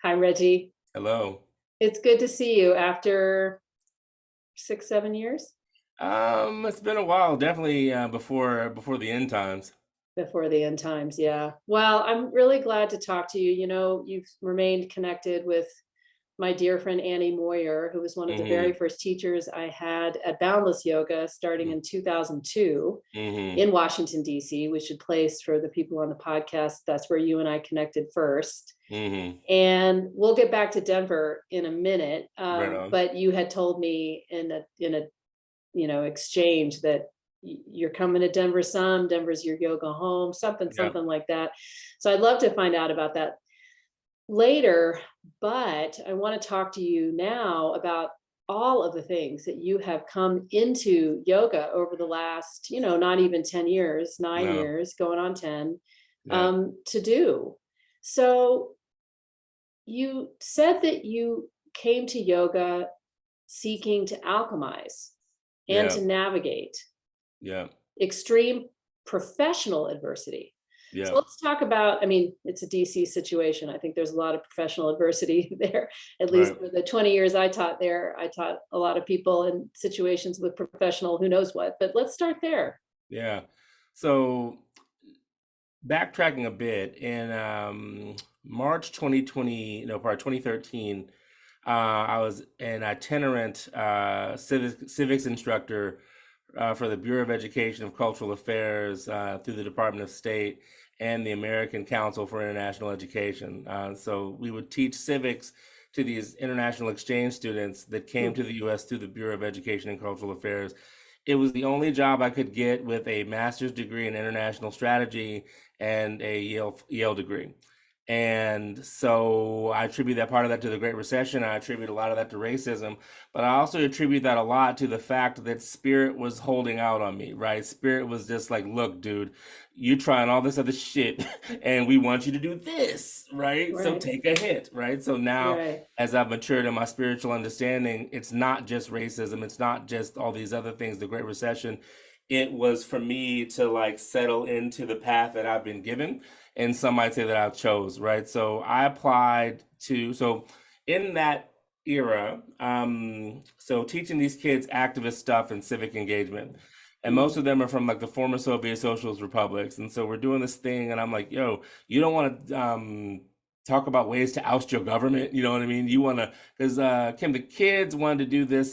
Hi, Reggie. Hello. It's good to see you after 6, 7 years It's been a while, definitely before the end times. before the end times. Yeah. Well, I'm really glad to talk to you. You've remained connected with my dear friend Annie Moyer, who was one of the very Mm-hmm. first teachers I had at Boundless Yoga starting in 2002 Mm-hmm. in Washington, D.C. We should place for the people on the podcast. That's where you and I connected first. Mm-hmm. And we'll get back to Denver in a minute. Right on. But you had told me in a exchange that you're coming to Denver some, Denver's your yoga home, something, Yeah. something like that. So I'd love to find out about that later, but I want to talk to you now about all of the things that you have come into yoga over the last, not even 10 years, nine No. years, going on 10, Yeah. to do. So you said that you came to yoga seeking to alchemize and Yeah. to navigate Yeah. extreme professional adversity. So Yeah. let's talk about, I mean, it's a DC situation. I think there's a lot of professional adversity there. At least Right. for the 20 years I taught there, I taught a lot of people in situations with professional who knows what. But let's start there. Yeah. So backtracking a bit, in March 2020, no, probably 2013, I was an itinerant civics instructor for the Bureau of Education of Cultural Affairs through the Department of State and the American Council for International Education. So we would teach civics to these international exchange students that came Hmm. to the US through the Bureau of Education and Cultural Affairs. It was the only job I could get with a master's degree in international strategy and a Yale degree. And so I attribute that part of that to the Great Recession. I attribute a lot of that to racism, but I also attribute that a lot to the fact that Spirit was holding out on me, right? Spirit was just like, look, dude, you trying all this other shit, and we want you to do this, right? So Right, take a hit, right? So now, right. as I've matured in my spiritual understanding, it's not just racism, it's not just all these other things, the Great Recession. It was for me to like settle into the path that I've been given, and some might say that I chose, right? So I applied to, so in that era, so teaching these kids activist stuff and civic engagement. And most Mm. of them are from like the former Soviet Socialist republics. And so we're doing this thing, and I'm like, yo, you don't want to talk about ways to oust your government. You know what I mean? You want to, because Kim, the kids wanted to do this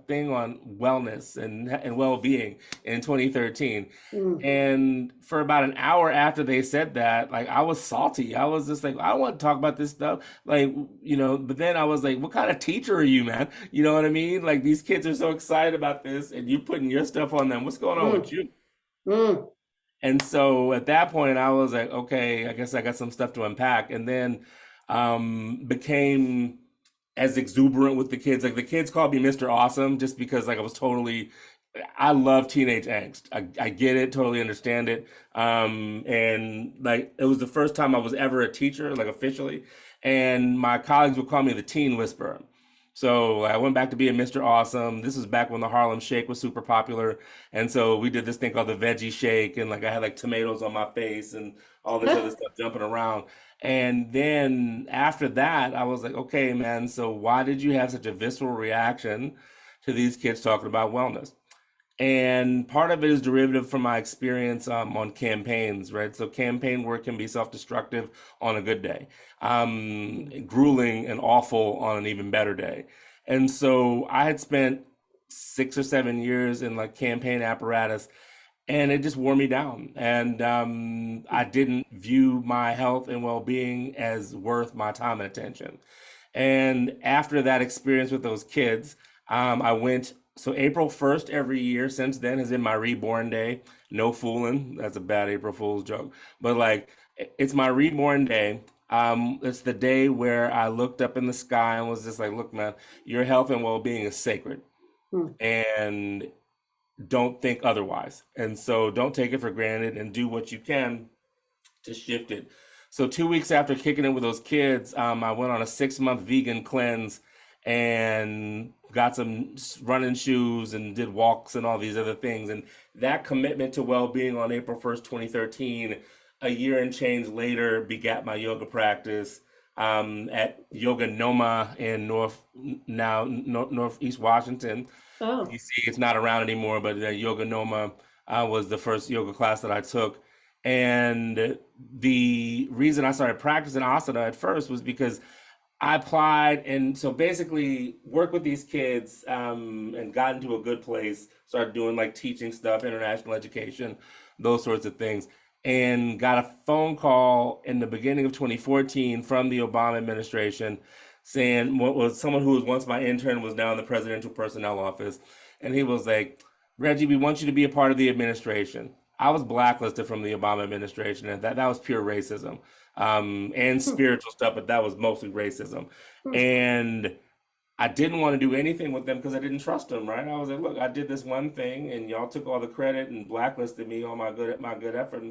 thing on wellness and well-being in 2013. Mm. And for about an hour after they said that, like I was salty. I was just like, I don't want to talk about this stuff. Like, but then I was like, what kind of teacher are you, man? You know what I mean? Like these kids are so excited about this and you putting your stuff on them. What's going on with Mm. you? Mm. And so at that point, I was like, okay, I guess I got some stuff to unpack. And then became as exuberant with the kids. Like the kids called me Mr. Awesome just because like I was totally, I love teenage angst. I get it, totally understand it. And like it was the first time I was ever a teacher, like officially. And my colleagues would call me the teen whisperer. So I went back to being Mr. Awesome. This was back when the Harlem Shake was super popular. And so we did this thing called the veggie shake, and like I had like tomatoes on my face and all this other stuff jumping around. And then after that, I was like, okay, man, so why did you have such a visceral reaction to these kids talking about wellness? And part of it is derivative from my experience on campaigns, right? So campaign work can be self-destructive on a good day, grueling and awful on an even better day. And so I had spent 6 or 7 years in like campaign apparatus, and it just wore me down. And I didn't view my health and well-being as worth my time and attention. And after that experience with those kids, I went. So April 1st every year since then has been my reborn day. No fooling. That's a bad April Fool's joke. But like, it's my reborn day. It's the day where I looked up in the sky and was just like, look, man, your health and well-being is sacred. Mm. And don't think otherwise. And so don't take it for granted and do what you can to shift it. So 2 weeks after kicking it with those kids, I went on a 6 month vegan cleanse and got some running shoes and did walks and all these other things. And that commitment to well-being on April 1st, 2013, a year and change later, begat my yoga practice. at Yoga Noma in Northeast Washington, Oh, DC. It's not around anymore, but Yoga Noma was the first yoga class that I took. And the reason I started practicing asana at first was because I applied and so basically worked with these kids and got into a good place, started doing like teaching stuff, international education, those sorts of things. And got a phone call in the beginning of 2014 from the Obama administration saying what was someone who was once my intern was now in the presidential personnel office. And he was like, Reggie, we want you to be a part of the administration. I was blacklisted from the Obama administration, and that was pure racism and hmm, spiritual stuff, but that was mostly racism. hmm, And I didn't want to do anything with them because I didn't trust them, right? I was like, look, I did this one thing, and y'all took all the credit and blacklisted me on my good effort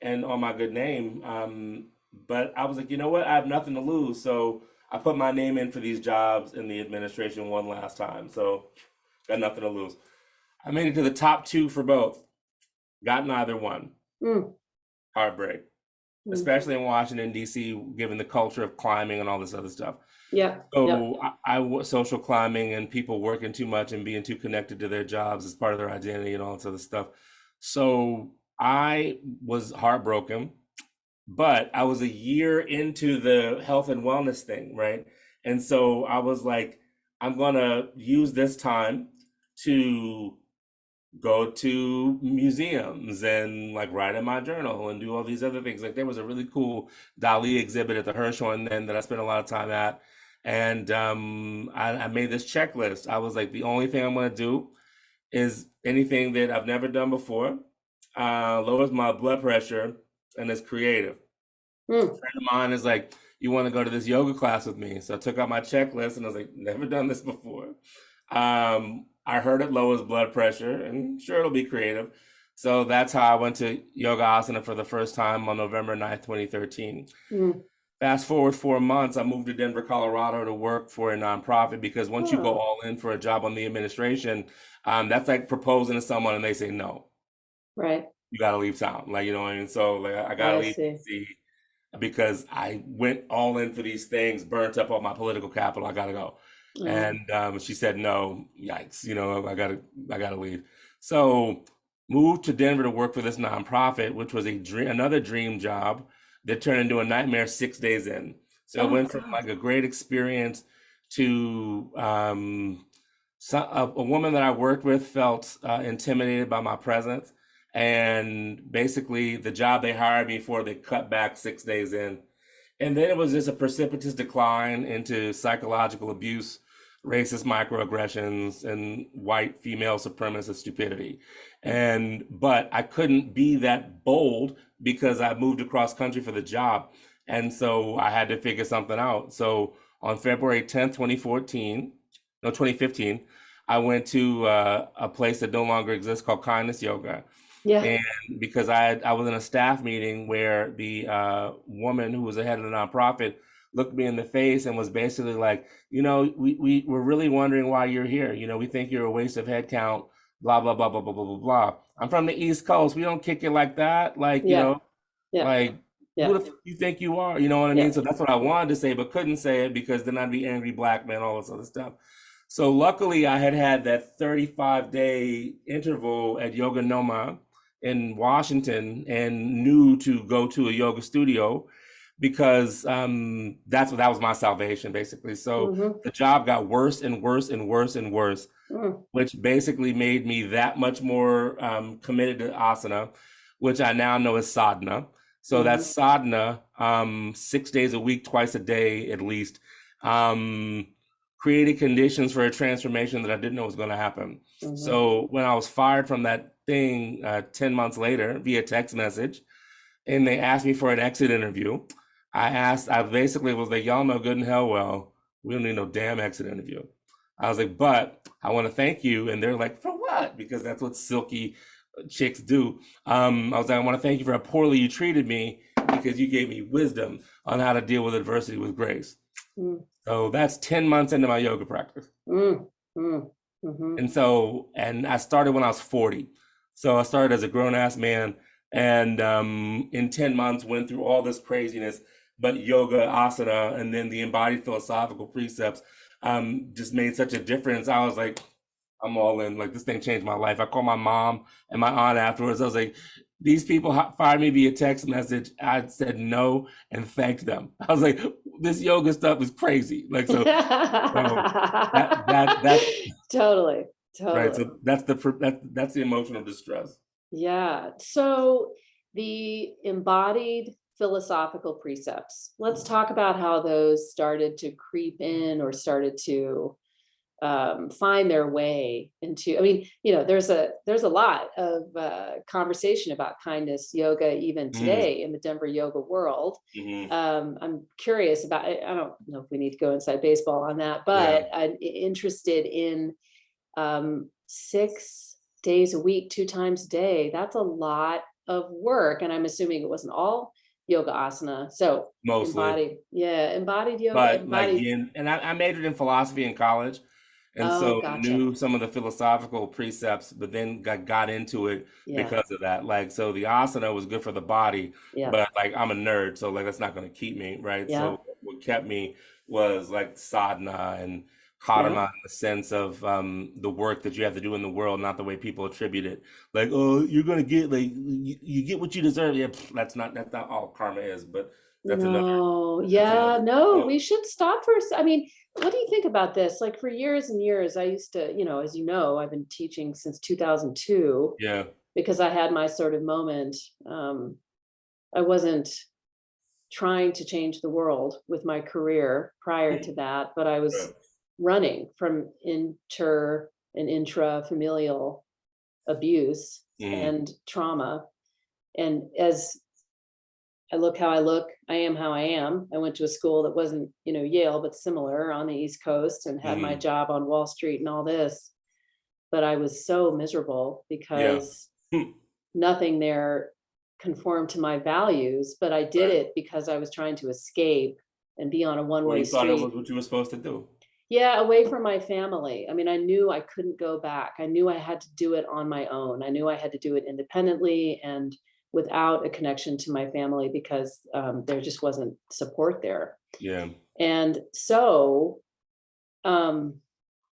and on my good name. But I was like, you know what? I have nothing to lose, so I put my name in for these jobs in the administration one last time. So got nothing to lose. I made it to the top two for both. Got neither one. hmm, Heartbreak, hmm. especially in Washington, D.C., given the culture of climbing and all this other stuff. Yeah, yeah. So social climbing and people working too much and being too connected to their jobs as part of their identity and all this other stuff. So I was heartbroken, but I was a year into the health and wellness thing, right? And so I was like, I'm gonna use this time to go to museums and like write in my journal and do all these other things. Like there was a really cool Dali exhibit at the Hirshhorn then that I spent a lot of time at. And I made this checklist. I was like, the only thing I'm gonna do is anything that I've never done before, lowers my blood pressure, and is creative. A Hmm. friend of mine is like, you want to go to this yoga class with me? So I took out my checklist and I was like, never done this before. I heard it lowers blood pressure and sure it'll be creative. So that's how I went to yoga asana for the first time on November 9th, 2013. Hmm. Fast forward 4 months, I moved to Denver, Colorado to work for a nonprofit because once you go Oh, all in for a job on the administration, that's like proposing to someone and they say no, right. you got to leave town. Like, you know what I mean? So like I got to I leave see. DC because I went all in for these things, burnt up all my political capital. I got to go. Oh, And she said, no, yikes, I gotta leave. So moved to Denver to work for this nonprofit, which was another dream job that turned into a nightmare 6 days in. So it oh went from God. like a great experience to a woman that I worked with felt intimidated by my presence. And basically, the job they hired me for, they cut back 6 days in. And then it was just a precipitous decline into psychological abuse, racist microaggressions, and white female supremacist stupidity. But I couldn't be that bold because I moved across country for the job. And so I had to figure something out. So on February 10th, 2015, I went to a place that no longer exists called Kindness Yoga. Yeah, And because I was in a staff meeting where the woman who was the head of the nonprofit looked me in the face and was basically like, we're really wondering why you're here. We think you're a waste of headcount, blah, blah, blah, blah, blah, blah, blah, blah. I'm from the East Coast. We don't kick it like that. Like, yeah, yeah, like, who yeah, the you think you are? You know what I yeah. mean? So that's what I wanted to say, but couldn't say it because then I'd be angry black man, all this other stuff. So luckily I had that 35-day interval at Yoga Noma in Washington and knew to go to a yoga studio because that was my salvation basically. So Mm-hmm. the job got worse and worse and worse and worse, Mm, which basically made me that much more committed to asana, which I now know is sadhana. So mm-hmm. that's sadhana, 6 days a week, twice a day at least, created conditions for a transformation that I didn't know was going to happen. Mm-hmm. So when I was fired from that thing 10 months later via text message, and they asked me for an exit interview, I basically was like, y'all know good and hell well, we don't need no damn exit interview. I was like, but I want to thank you. And they're like, for what? Because that's what silky chicks do. I was like, I want to thank you for how poorly you treated me because you gave me wisdom on how to deal with adversity with grace. Mm, So that's 10 months into my yoga practice. mm, mm, mm-hmm. And I started when I was 40. So I started as a grown ass man and in 10 months went through all this craziness, but yoga, asana, and then the embodied philosophical precepts just made such a difference. I was like, I'm all in. Like, this thing changed my life. I called my mom and my aunt afterwards. I was like, these people fired me via text message. I said no and thanked them. I was like, this yoga stuff is crazy. Like, so that's Totally, right. totally. So that's the emotional distress. Yeah. So the embodied philosophical precepts, let's talk about how those started to creep in or started to find their way into. I mean, there's a lot of conversation about kindness yoga even Mm, today in the Denver yoga world. hmm. I'm curious about. I don't know if we need to go inside baseball on that, Yeah. but I'm interested in 6 days a week, 2 times a day. That's a lot of work, and I'm assuming it wasn't all yoga asana. So Mostly. embodied, yeah, embodied yoga, But like embodied. yin, and I majored in philosophy in college, and Oh, so gotcha. knew some of the philosophical precepts, but then got into it Yeah, because of that. Like, so the asana was good for the body, yeah, but like I'm a nerd, so like that's not going to keep me, right? yeah, So what kept me was like sadhana and yeah. karma in the sense of the work that you have to do in the world, not the way people attribute it. Like, oh, you're gonna get like you get what you deserve. Yeah, that's not all karma is, but that's another No, that's yeah, another. no, Oh, we should stop for I mean, what do you think about this? Like for years and years, I used to, as you know, I've been teaching since 2002 yeah. because I had my sort of moment. I wasn't trying to change the world with my career prior to that, but I was Right. running from inter and intra familial abuse Mhm. and trauma. And as I look how I look, I am how I am. I went to a school that wasn't, Yale, but similar on the East Coast and had my Mhm. job on Wall Street and all this. But I was so miserable Yeah. because Hmm. nothing there conformed to my values. But I did Right. it because I was trying to escape and be on a one Or way you thought it street. was what you were supposed to do. Yeah, away from my family. I mean, I knew I couldn't go back. I knew I had to do it on my own. I knew I had to do it independently and without a connection to my family because there just wasn't support there. Yeah. And so, um,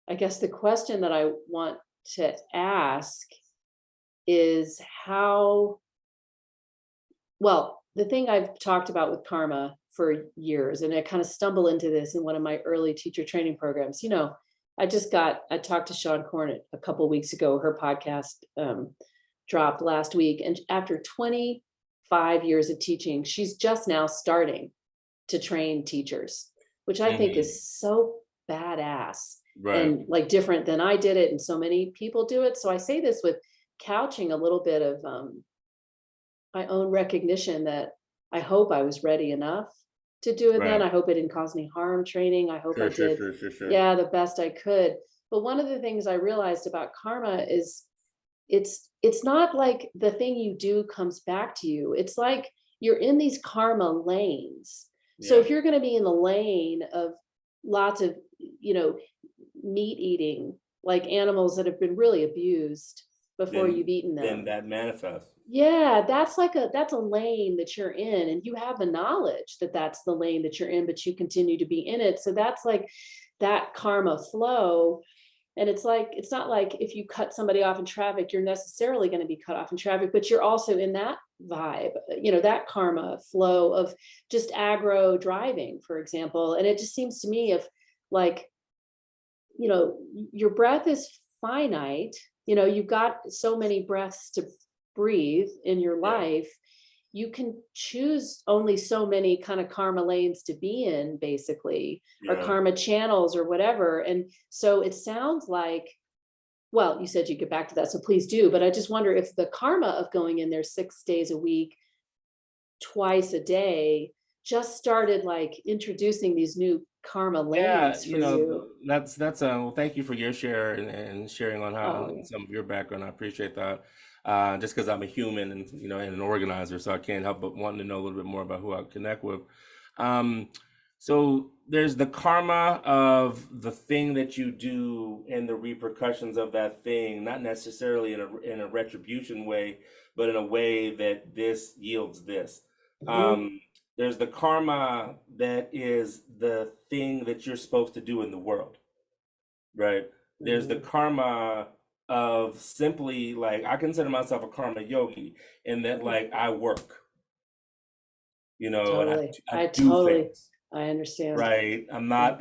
I guess the question that I want to ask is how, well, the thing I've talked about with karma for years, and I kind of stumble into this in one of my early teacher training programs. I talked to Sean Cornett a couple weeks ago. Her podcast dropped last week. And after 25 years of teaching, she's just now starting to train teachers, which I think Mhm. is so badass Right. and like different than I did it. And so many people do it. So I say this with couching a little bit of my own recognition that I hope I was ready enough to do it then. Right. I hope it didn't cause any harm training. I hope I Sure, sure, did, sure, sure, sure. yeah, the best I could. But one of the things I realized about karma is it's not like the thing you do comes back to you. It's like you're in these karma lanes. So Yeah. if you're going to be in the lane of lots of, you know, meat eating, like animals that have been really abused before Then you've eaten then them, that manifests. yeah, that's a lane that you're in, and you have the knowledge that that's the lane that you're in, but you continue to be in it. So that's like that karma flow. And it's not like if you cut somebody off in traffic, you're necessarily going to be cut off in traffic, but you're also in that vibe, that karma flow of just aggro driving, for example. And it just seems to me if like, your breath is finite, you've got so many breaths to breathe in your Yeah. life. You can choose only so many kind of karma lanes to be in, basically, or Yeah. karma channels or whatever. And so it sounds like, well, you said you get back to that, so please do. But I just wonder if the karma of going in there 6 days a week, twice a day, just started like introducing these new karma Yeah, lanes for you. that's well, thank you for your share and sharing on how Oh, on some of your background. I appreciate that. Just because I'm a human and and an organizer, so I can't help but wanting to know a little bit more about who I connect with. Um, so there's the karma of the thing that you do and the repercussions of that thing, not necessarily in a retribution way, but in a way that this yields this. yeah. Um, there's the karma that is the thing that you're supposed to do in the world, right? There's the Mhm. karma of simply like I consider myself a karma yogi in that Mm. like I work, and Totally. I do things. I understand. Right. I'm Yeah. not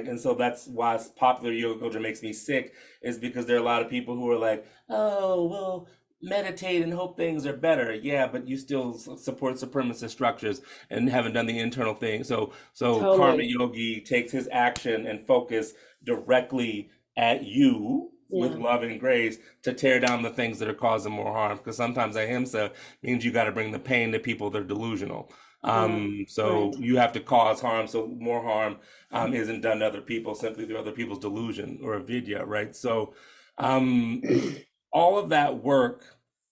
and so that's why popular yoga culture makes me sick, is because there are a lot of people who are like, oh, well, meditate and hope things are better. Yeah, but you still support supremacist structures and haven't done the internal thing. So Karma Totally. Yogi takes his action and focus directly at you with Yeah. love and grace to tear down the things that are causing more harm. Because sometimes ahimsa means you got to bring the pain to people that are delusional. Yeah. So Right. you have to cause harm, so more harm isn't done to other people simply through other people's delusion or avidya, right? So um, all of that work,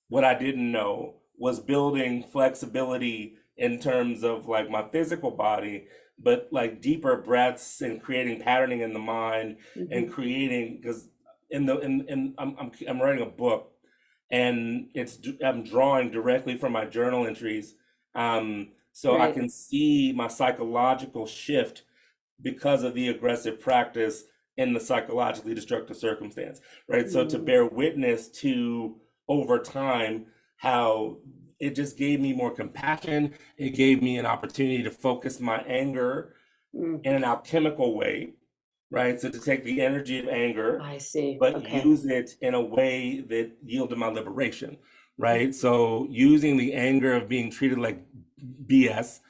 what I didn't know was building flexibility in terms of like my physical body, but like deeper breaths and creating patterning in the mind and Mhm. creating because I'm writing a book and I'm drawing directly from my journal entries, so I Right. can see my psychological shift because of the aggressive practice in the psychologically destructive circumstance, right? So to Mm. bear witness to over time how it just gave me more compassion. It gave me an opportunity to focus my anger Mm. in an alchemical way, right? So to take the energy of anger, I see. but Okay. use it in a way that yielded my liberation, Mm. right? So using the anger of being treated like BS,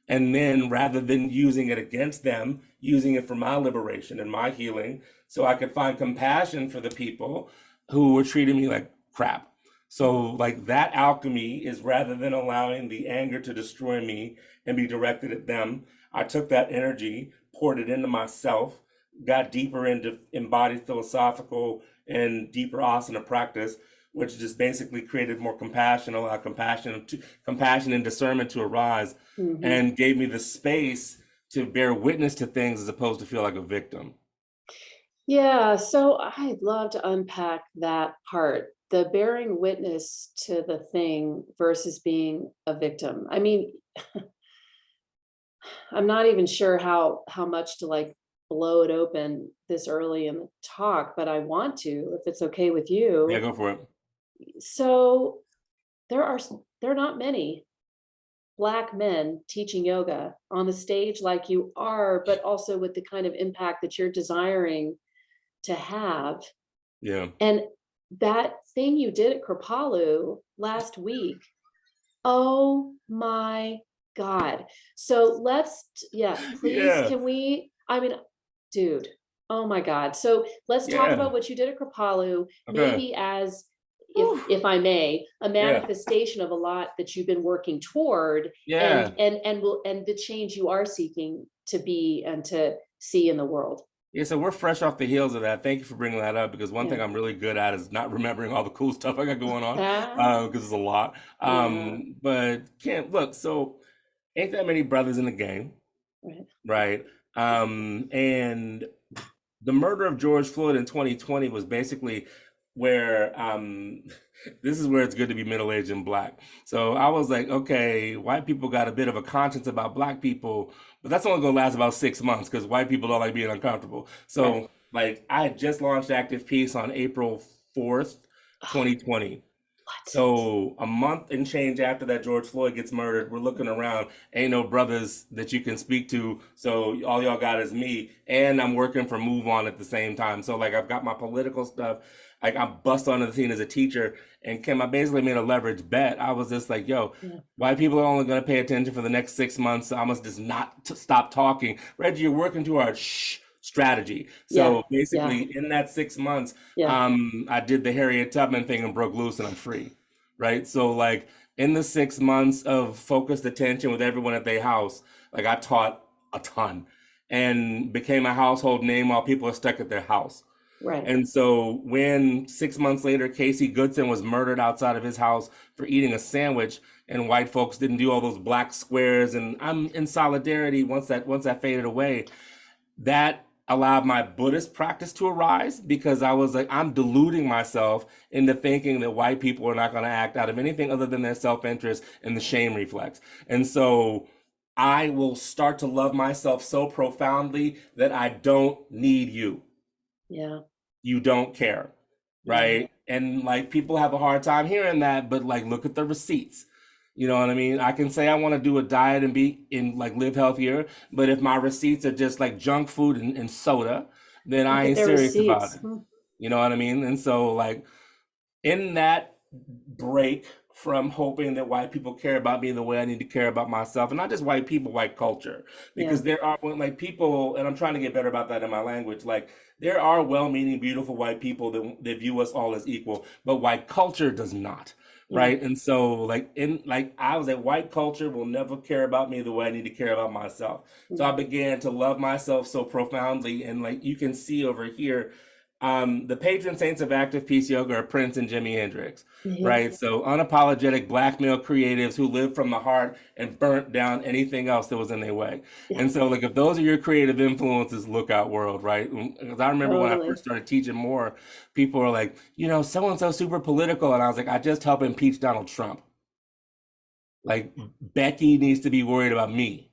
and then rather than using it against them, using it for my liberation and my healing, so I could find compassion for the people who were treating me like crap. So, like that alchemy is rather than allowing the anger to destroy me and be directed at them, I took that energy, poured it into myself, got deeper into embodied philosophical and deeper asana practice, which just basically created more compassion, allowed compassion and discernment to arise, Mhm. and gave me the space to bear witness to things as opposed to feel like a victim. Yeah, so I'd love to unpack that part, the bearing witness to the thing versus being a victim. I mean, I'm not even sure how much to like blow it open this early in the talk, but I want to, if it's okay with Yeah, you. go for it. So there are not many Black men teaching yoga on the stage like you are, but also with the kind of impact that you're desiring to have. Yeah. And that thing you did at Kripalu last week, oh my God. So yeah, please, Yeah. can we, I mean, dude, oh my God. So let's talk Yeah. about what you did at Kripalu, Okay. maybe as, Whew. if I may, a Yeah. manifestation of a lot that you've been working toward, Yeah. and the change you are seeking to be and to see in the world. Yeah, so we're fresh off the heels of that. Thank you for bringing that up because one thing Yeah. I'm really good at is not remembering all the cool stuff I got going on Ah, because it's a lot. yeah. But can't look, so ain't that many brothers in the game, Right. right? And the murder of George Floyd in 2020 was basically where this is where it's good to be middle-aged and black. So I was like, okay, white people got a bit of a conscience about black people, but that's only gonna last about 6 months because white people don't like being uncomfortable. Right. So like I had just launched Active Peace on April 4th, Ugh, 2020. what? So a month and change after that George Floyd gets murdered, we're looking around. Ain't no brothers that you can speak to. So all y'all got is me, and I'm working for Move On at the same time. So like I've got my political stuff. Like I bust onto the scene as a teacher, and Kim, I basically made a leverage bet. I was just like, yo, Yeah. white people are only going to pay attention for the next 6 months. So I must just not stop talking. Reggie, you're working to our strategy. Yeah. So Yeah. basically, in that 6 months, Yeah. I did the Harriet Tubman thing and broke loose, and I'm free, right? So like in the 6 months of focused attention with everyone at their house, like I taught a ton and became a household name while people are stuck at their house. Right. And so when 6 months later, Casey Goodson was murdered outside of his house for eating a sandwich, and white folks didn't do all those black squares, and I'm in solidarity once that faded away, that allowed my Buddhist practice to arise because I was like, I'm deluding myself into thinking that white people are not going to act out of anything other than their self interest and the shame reflex. And so I will start to love myself so profoundly that I don't need you. Yeah. You don't care, Yeah. right? And like people have a hard time hearing that, but like look at the receipts. You know what I mean? I can say I want to do a diet and be in like live healthier, but if my receipts are just like junk food and soda, then Look I at ain't their serious about receipts. it. You know what I mean? And so like in that break from hoping that white people care about me the way I need to care about myself, and not just white people, white culture, Yeah. because there are like people, and I'm trying to get better about that in my language. Like there are well-meaning, beautiful white people that view us all as equal, but white culture does not. Yeah. Right. And so like in like I was like white culture will never care about me the way I need to care about myself. So I Mm. began to love myself so profoundly. And like you can see over here, the patron saints of active peace yoga are Prince and Jimi Hendrix, Yeah. right? So unapologetic black male creatives who lived from the heart and burnt down anything else that was in their way. Yeah. And so, like, if those are your creative influences, look out, world, right? Because I remember when I Totally. first started teaching more, people were like, you know, so and so super political, and I was like, I just help impeach Donald Trump. Like, Becky needs to be worried about me.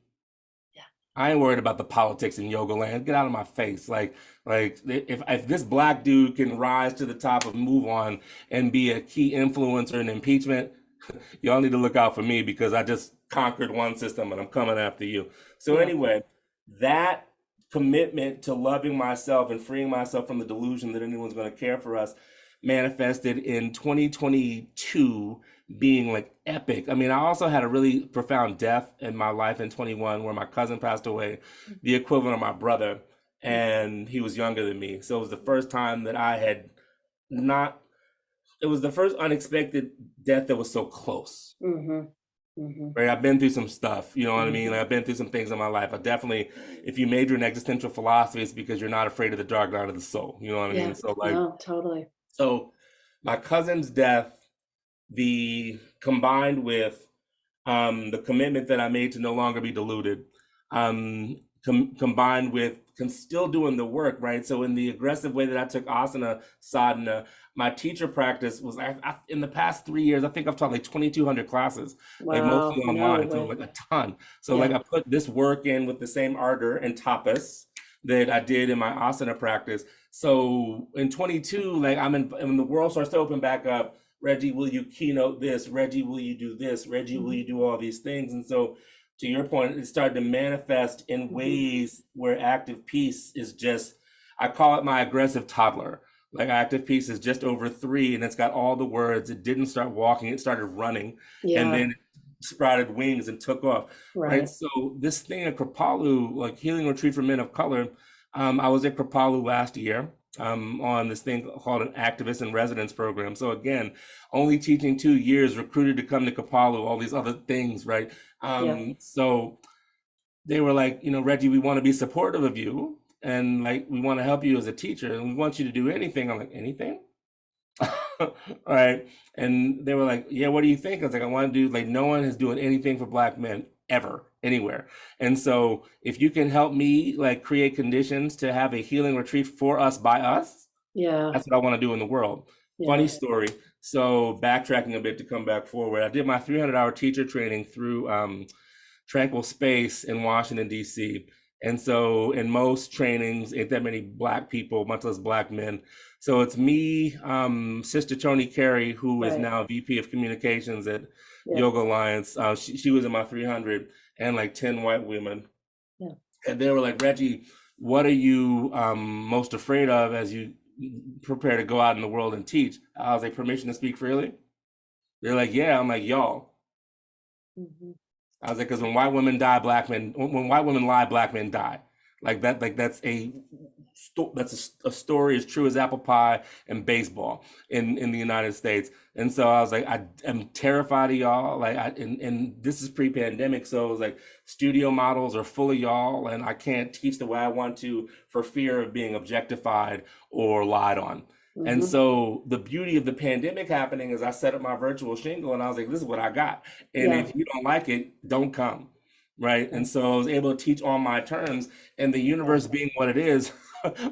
Yeah. I ain't worried about the politics in yoga land. Get out of my face. Like if this black dude can rise to the top of move on and be a key influencer in impeachment, y'all need to look out for me because I just conquered one system and I'm coming after you. So Yeah. anyway, that commitment to loving myself and freeing myself from the delusion that anyone's going to care for us manifested in 2022 being like epic. I mean, I also had a really profound death in my life in 21 where my cousin passed away, the equivalent of my brother, Mm. and he was younger than me. So it was the first time that I had not, it was the first unexpected death that was so close. Mm-hmm. Mm-hmm. Right, I've been through some stuff, you know what I mean? Mm-hmm. Like I've been through some things in my life. I definitely, if you major in existential philosophy, it's because you're not afraid of the dark night of the soul. You know what I Yeah. mean? So like, No, totally. so my cousin's death, the combined with the commitment that I made to no longer be deluded, combined with still doing the work, right? So in the aggressive way that I took asana, sadhana, my teacher practice was in the past 3 years, I think I've taught like 2,200 classes, like mostly Wow. No online, so way. like a ton. So like Yeah. I put this work in with the same ardor and tapas that I did in my asana practice. So in 22, like when the world starts to open back up, Reggie, will you keynote this? Reggie, will you do this? Reggie, will Mm-hmm. you do all these things? And so, to your point, it started to manifest in Mm-hmm. ways where active peace is just, I call it my aggressive toddler. Like active peace is just over 3 and it's got all the words. It didn't start walking, it started running and Yeah. then it sprouted wings and took off. Right. Right. So, this thing at Kripalu, like Healing Retreat for Men of Color, I was at Kripalu last year on this thing called an activist in residence program. So again, only teaching 2 years, recruited to come to Kapalu, all these other things, right? Yeah. So they were like, you know, Reggie, we want to be supportive of you and like we want to help you as a teacher and we want you to do anything. I'm like, anything? All right. And they were like, yeah, what do you think? I was like, I want to do like no one is doing anything for black men ever, anywhere. And so if you can help me like create conditions to have a healing retreat for us by us, Yeah. that's what I want to do in the world. Funny Yeah. story. So backtracking a bit to come back forward, I did my 300-hour teacher training through Tranquil Space in Washington, D.C. And so in most trainings, ain't that many black people, much less black men. So it's me, Sister Tony Carey, who is Right. now VP of Communications at Yeah. Yoga Alliance. She was in my 300 and like 10 white women. Yeah. And they were like, Reggie, what are you most afraid of as you prepare to go out in the world and teach? I was like, permission to speak freely? They're like, yeah. I'm like, y'all. Mm-hmm. I was like, because when white women die, black men. When white women lie, black men die. Like that. Like that's a story as true as apple pie and baseball in the United States. And so I was like, I am terrified of y'all. Like, and this is pre-pandemic, so it was like studio models are full of y'all, and I can't teach the way I want to for fear of being objectified or lied on. And Mm-hmm. so the beauty of the pandemic happening is I set up my virtual shingle and I was like, this is what I got. And Yeah. if you don't like it, don't come. Right. Yeah. And so I was able to teach on my terms and the Yeah. universe being what it is.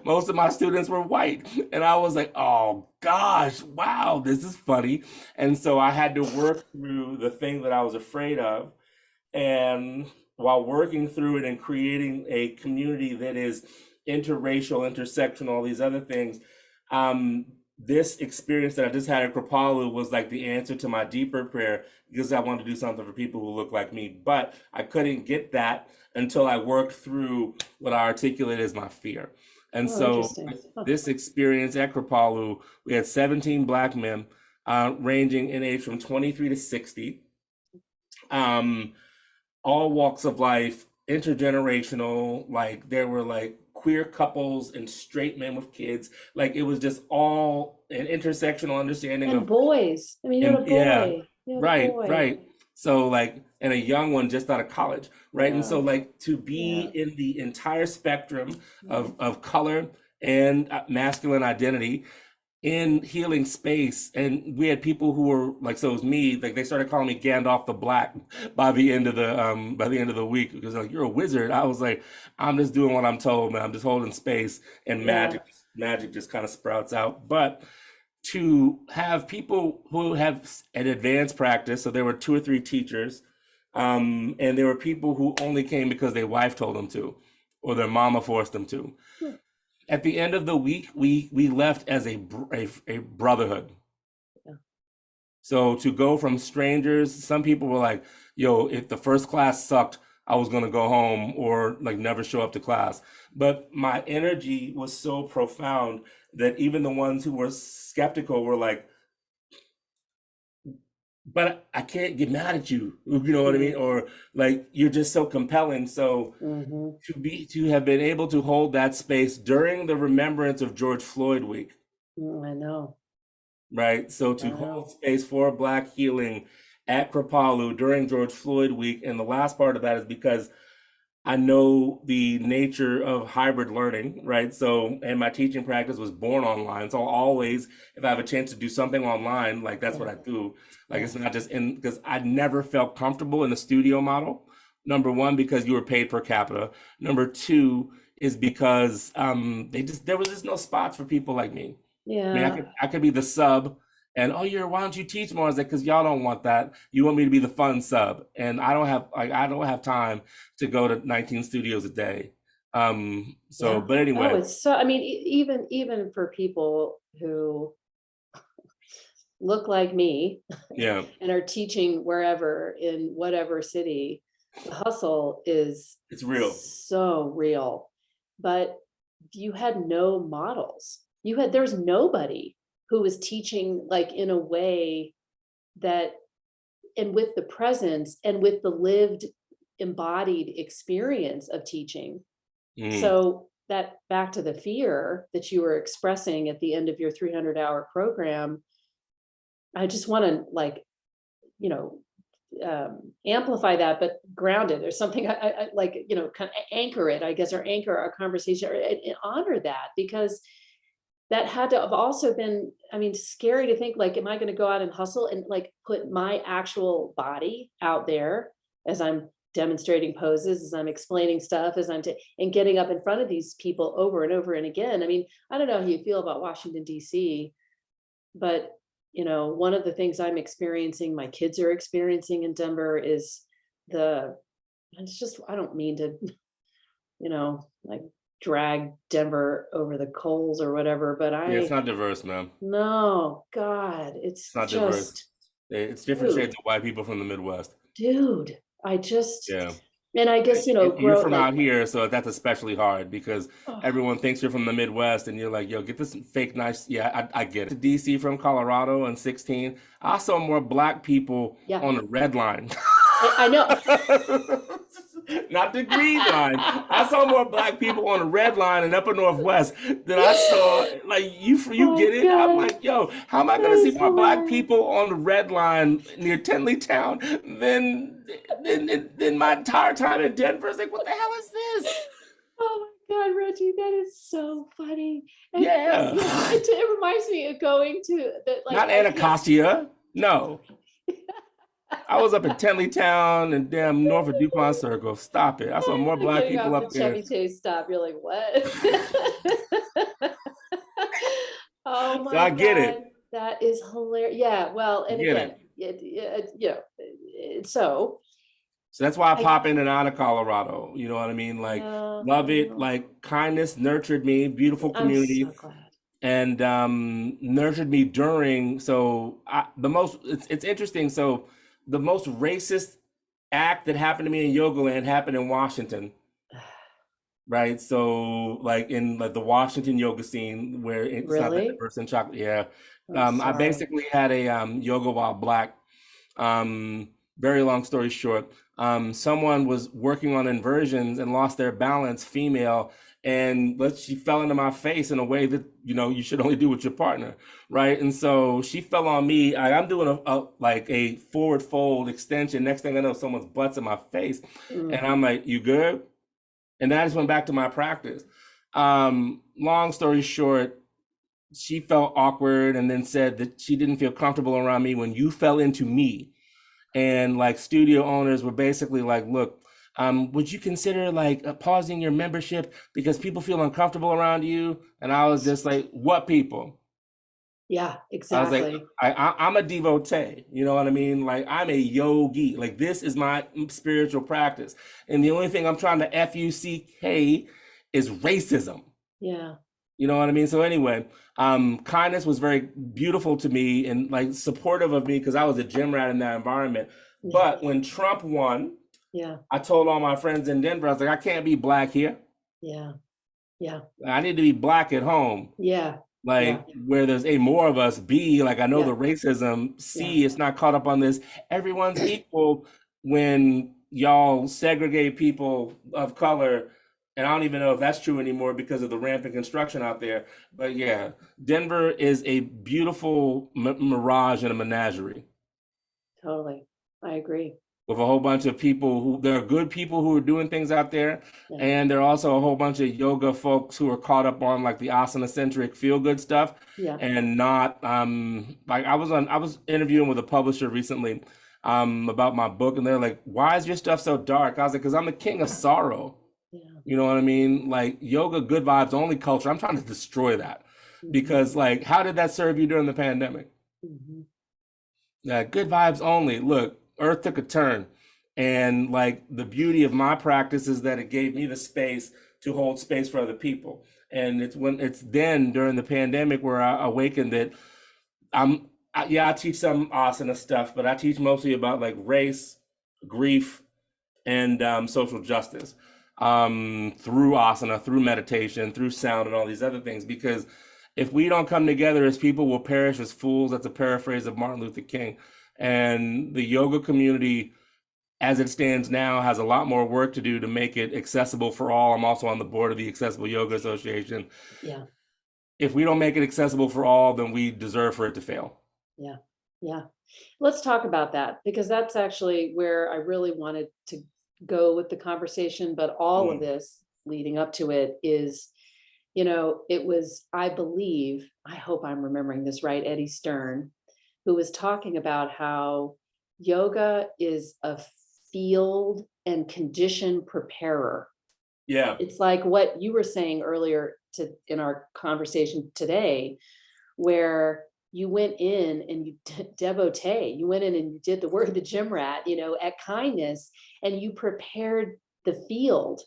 Most of my students were white. And I was like, oh gosh, wow, this is funny. And so I had to work through the thing that I was afraid of. And while working through it and creating a community that is interracial, intersectional, all these other things, this experience that I just had at Kripalu was like the answer to my deeper prayer, because I wanted to do something for people who look like me. But I couldn't get that until I worked through what I articulate as my fear. And Oh, so interesting. Huh. this experience at Kripalu, we had 17 Black men, ranging in age from 23 to 60, all walks of life, intergenerational. Like there were like queer couples and straight men with kids. Like it was just all an intersectional understanding And of, boys. I mean, you had a and yeah, boy. You had a right, boy. right. So like, and a young one just out of college, right? And Yeah. so like to be Yeah. in the entire spectrum Yeah. of color and masculine identity in healing space. And we had people who were like, so it was me, like they started calling me Gandalf the Black by the end of the week, because like, you're a wizard. I was like, I'm just doing what I'm told, man. I'm just holding space, and Yeah. magic just kind of sprouts out. But to have people who have an advanced practice, so there were 2 or 3 teachers, and there were people who only came because their wife told them to, or their mama forced them to. Hmm. At the end of the week, we left as a brotherhood. Yeah. So to go from strangers, some people were like, yo, if the first class sucked, I was gonna go home or like never show up to class. But my energy was so profound that even the ones who were skeptical were like, but I can't get mad at you. You know what I mean? Or like, you're just so compelling. So Mm-hmm. to have been able to hold that space during the remembrance of George Floyd week, I know. right? So I to hold know. space for Black healing at Kripalu during George Floyd week. And the last part of that is because I know the nature of hybrid learning, right? So, and my teaching practice was born online. So always, if I have a chance to do something online, like that's what Yeah. I do. Like Yeah. it's not just in, because I never felt comfortable in the studio model. Number one, because you were paid per capita. Number two is because there was just no spots for people like me. I mean, Yeah. I could be the sub, and oh, why don't you teach more? I was like, because y'all don't want that. You want me to be the fun sub, and I don't have time to go to 19 studios a day. So, Yeah. but Oh, anyway, it's so, I mean, even for people who look like me yeah, and are teaching wherever in whatever city, the hustle is it's real. so real. But you had no models. There's nobody who was teaching like in a way that, and with the presence and with the lived embodied experience of teaching. Mm, So that, back to the fear that you were expressing at the end of your 300-hour program, I just want to like, you know, amplify that, but ground it. There's something I like, you know, kind of anchor it, I guess, or anchor our conversation, or and honor that, because that had to have also been, I mean, scary to think like, am I going to go out and hustle and like put my actual body out there as I'm demonstrating poses, as I'm explaining stuff, as and getting up in front of these people over and over and again. I mean, I don't know how you feel about Washington, D.C., but you know, one of the things I'm experiencing, my kids are experiencing in Denver is the, it's just, I don't mean to, you know, like drag Denver over the coals or whatever, but yeah, it's not diverse, man. no, God, It's it's not diverse. just, It's different dude, shades of white people from the Midwest. dude, I just, Yeah. and I guess, you know, You're grow from like, out here, so that's especially hard because oh, everyone thinks you're from the Midwest, and you're like, yo, get this fake nice. Yeah, I get it. To DC from Colorado in 16, I saw more Black people yeah, on the red line. I know. Not the green line. I saw more Black people on the red line in upper Northwest than I saw. Like you Oh get it? I'm God, like, yo, how am I that gonna see is more Black hilarious. people on the red line near Tenleytown than my entire time in Denver? It's like, what the hell is this? Oh my God, Reggie, that is so funny. And Yeah, it reminds me of going to the, like, not I can't. Anacostia. No, I was up in Tenleytown and damn north of DuPont Circle. Stop it! I saw more Like Black getting people off the up there. Chevy Chase stop, you're like, what? Oh So my I get God, it. that is hilarious. Yeah, well, I and get again, it. you know, so So that's why I I, pop in and out of Colorado. You know what I mean? Like, yeah, love I it. know. Like, kindness nurtured me, beautiful I'm so community, glad. and nurtured me during. So the most, it's interesting. So the most racist act that happened to me in Yoga Land happened in Washington, right? So like in like the Washington yoga scene where it's not that Really? diverse in chocolate. Yeah. I'm I sorry. basically had a yoga while black. Very long story short, someone was working on inversions and lost their balance, female, and she fell into my face in a way that you should only do with your partner, right? And so she fell on me. I'm doing like a forward fold extension. Next thing I know, someone's butt's in my face, Mm. and I'm like, "You good?" And then I just went back to my practice. Long story short, she felt awkward and then said that she didn't feel comfortable around me when you fell into me. And like studio owners were basically like, look, would you consider like pausing your membership because people feel uncomfortable around you? And I was just like, what people? Yeah, I was like, exactly. I'm a devotee, you know what I mean? Like I'm a yogi. Like this is my spiritual practice. And the only thing I'm trying to FUCK is racism. Yeah. You know what I mean? So anyway, kindness was very beautiful to me and like supportive of me because I was a gym rat in that environment. Yeah. But when Trump won, Yeah. I told all my friends in Denver, I was like, I can't be black here. Yeah. Yeah. I need to be black at home. Yeah. Yeah. Like where there's A, more of us, B, like I know Yeah. the racism, Yeah. C, it's not caught up on this. Everyone's equal when y'all segregate people of color. And I don't even know if that's true anymore because of the rampant construction out there. But yeah, Denver is a beautiful mirage and a menagerie Totally. I agree. with a whole bunch of people who there are good people who are doing things out there, Yeah. and there are also a whole bunch of yoga folks who are caught up on like the asana centric feel good stuff Yeah. and not like I was interviewing with a publisher recently about my book, and they're like, why is your stuff so dark? I was like, because I'm the king of sorrow. Yeah. You know what I mean? Like yoga, good vibes only culture. I'm trying to destroy that Hmm. because like how did that serve you during the pandemic? Hmm. Yeah, good vibes only. Look, Earth took a turn. And like the beauty of my practice is that it gave me the space to hold space for other people. And it's then during the pandemic where I awakened that yeah, I teach some asana stuff, but I teach mostly about like race, grief, and social justice through asana, through meditation, through sound, and all these other things. Because if we don't come together as people, we'll perish as fools. That's a paraphrase of Martin Luther King. And the yoga community, as it stands now, has a lot more work to do to make it accessible for all. I'm also on the board of the Accessible Yoga Association. Yeah. If we don't make it accessible for all, then we deserve for it to fail. Yeah. Yeah. Let's talk about that because that's actually where I really wanted to go with the conversation. But all of Mm. this leading up to it is, it was, I believe, I hope I'm remembering this right, Eddie Stern, who was talking about how yoga is a field and condition preparer. Yeah, It's like what you were saying earlier in our conversation today, where you went in and you devotee, you went in and you did the word, the gym rat, at kindness, and you prepared the field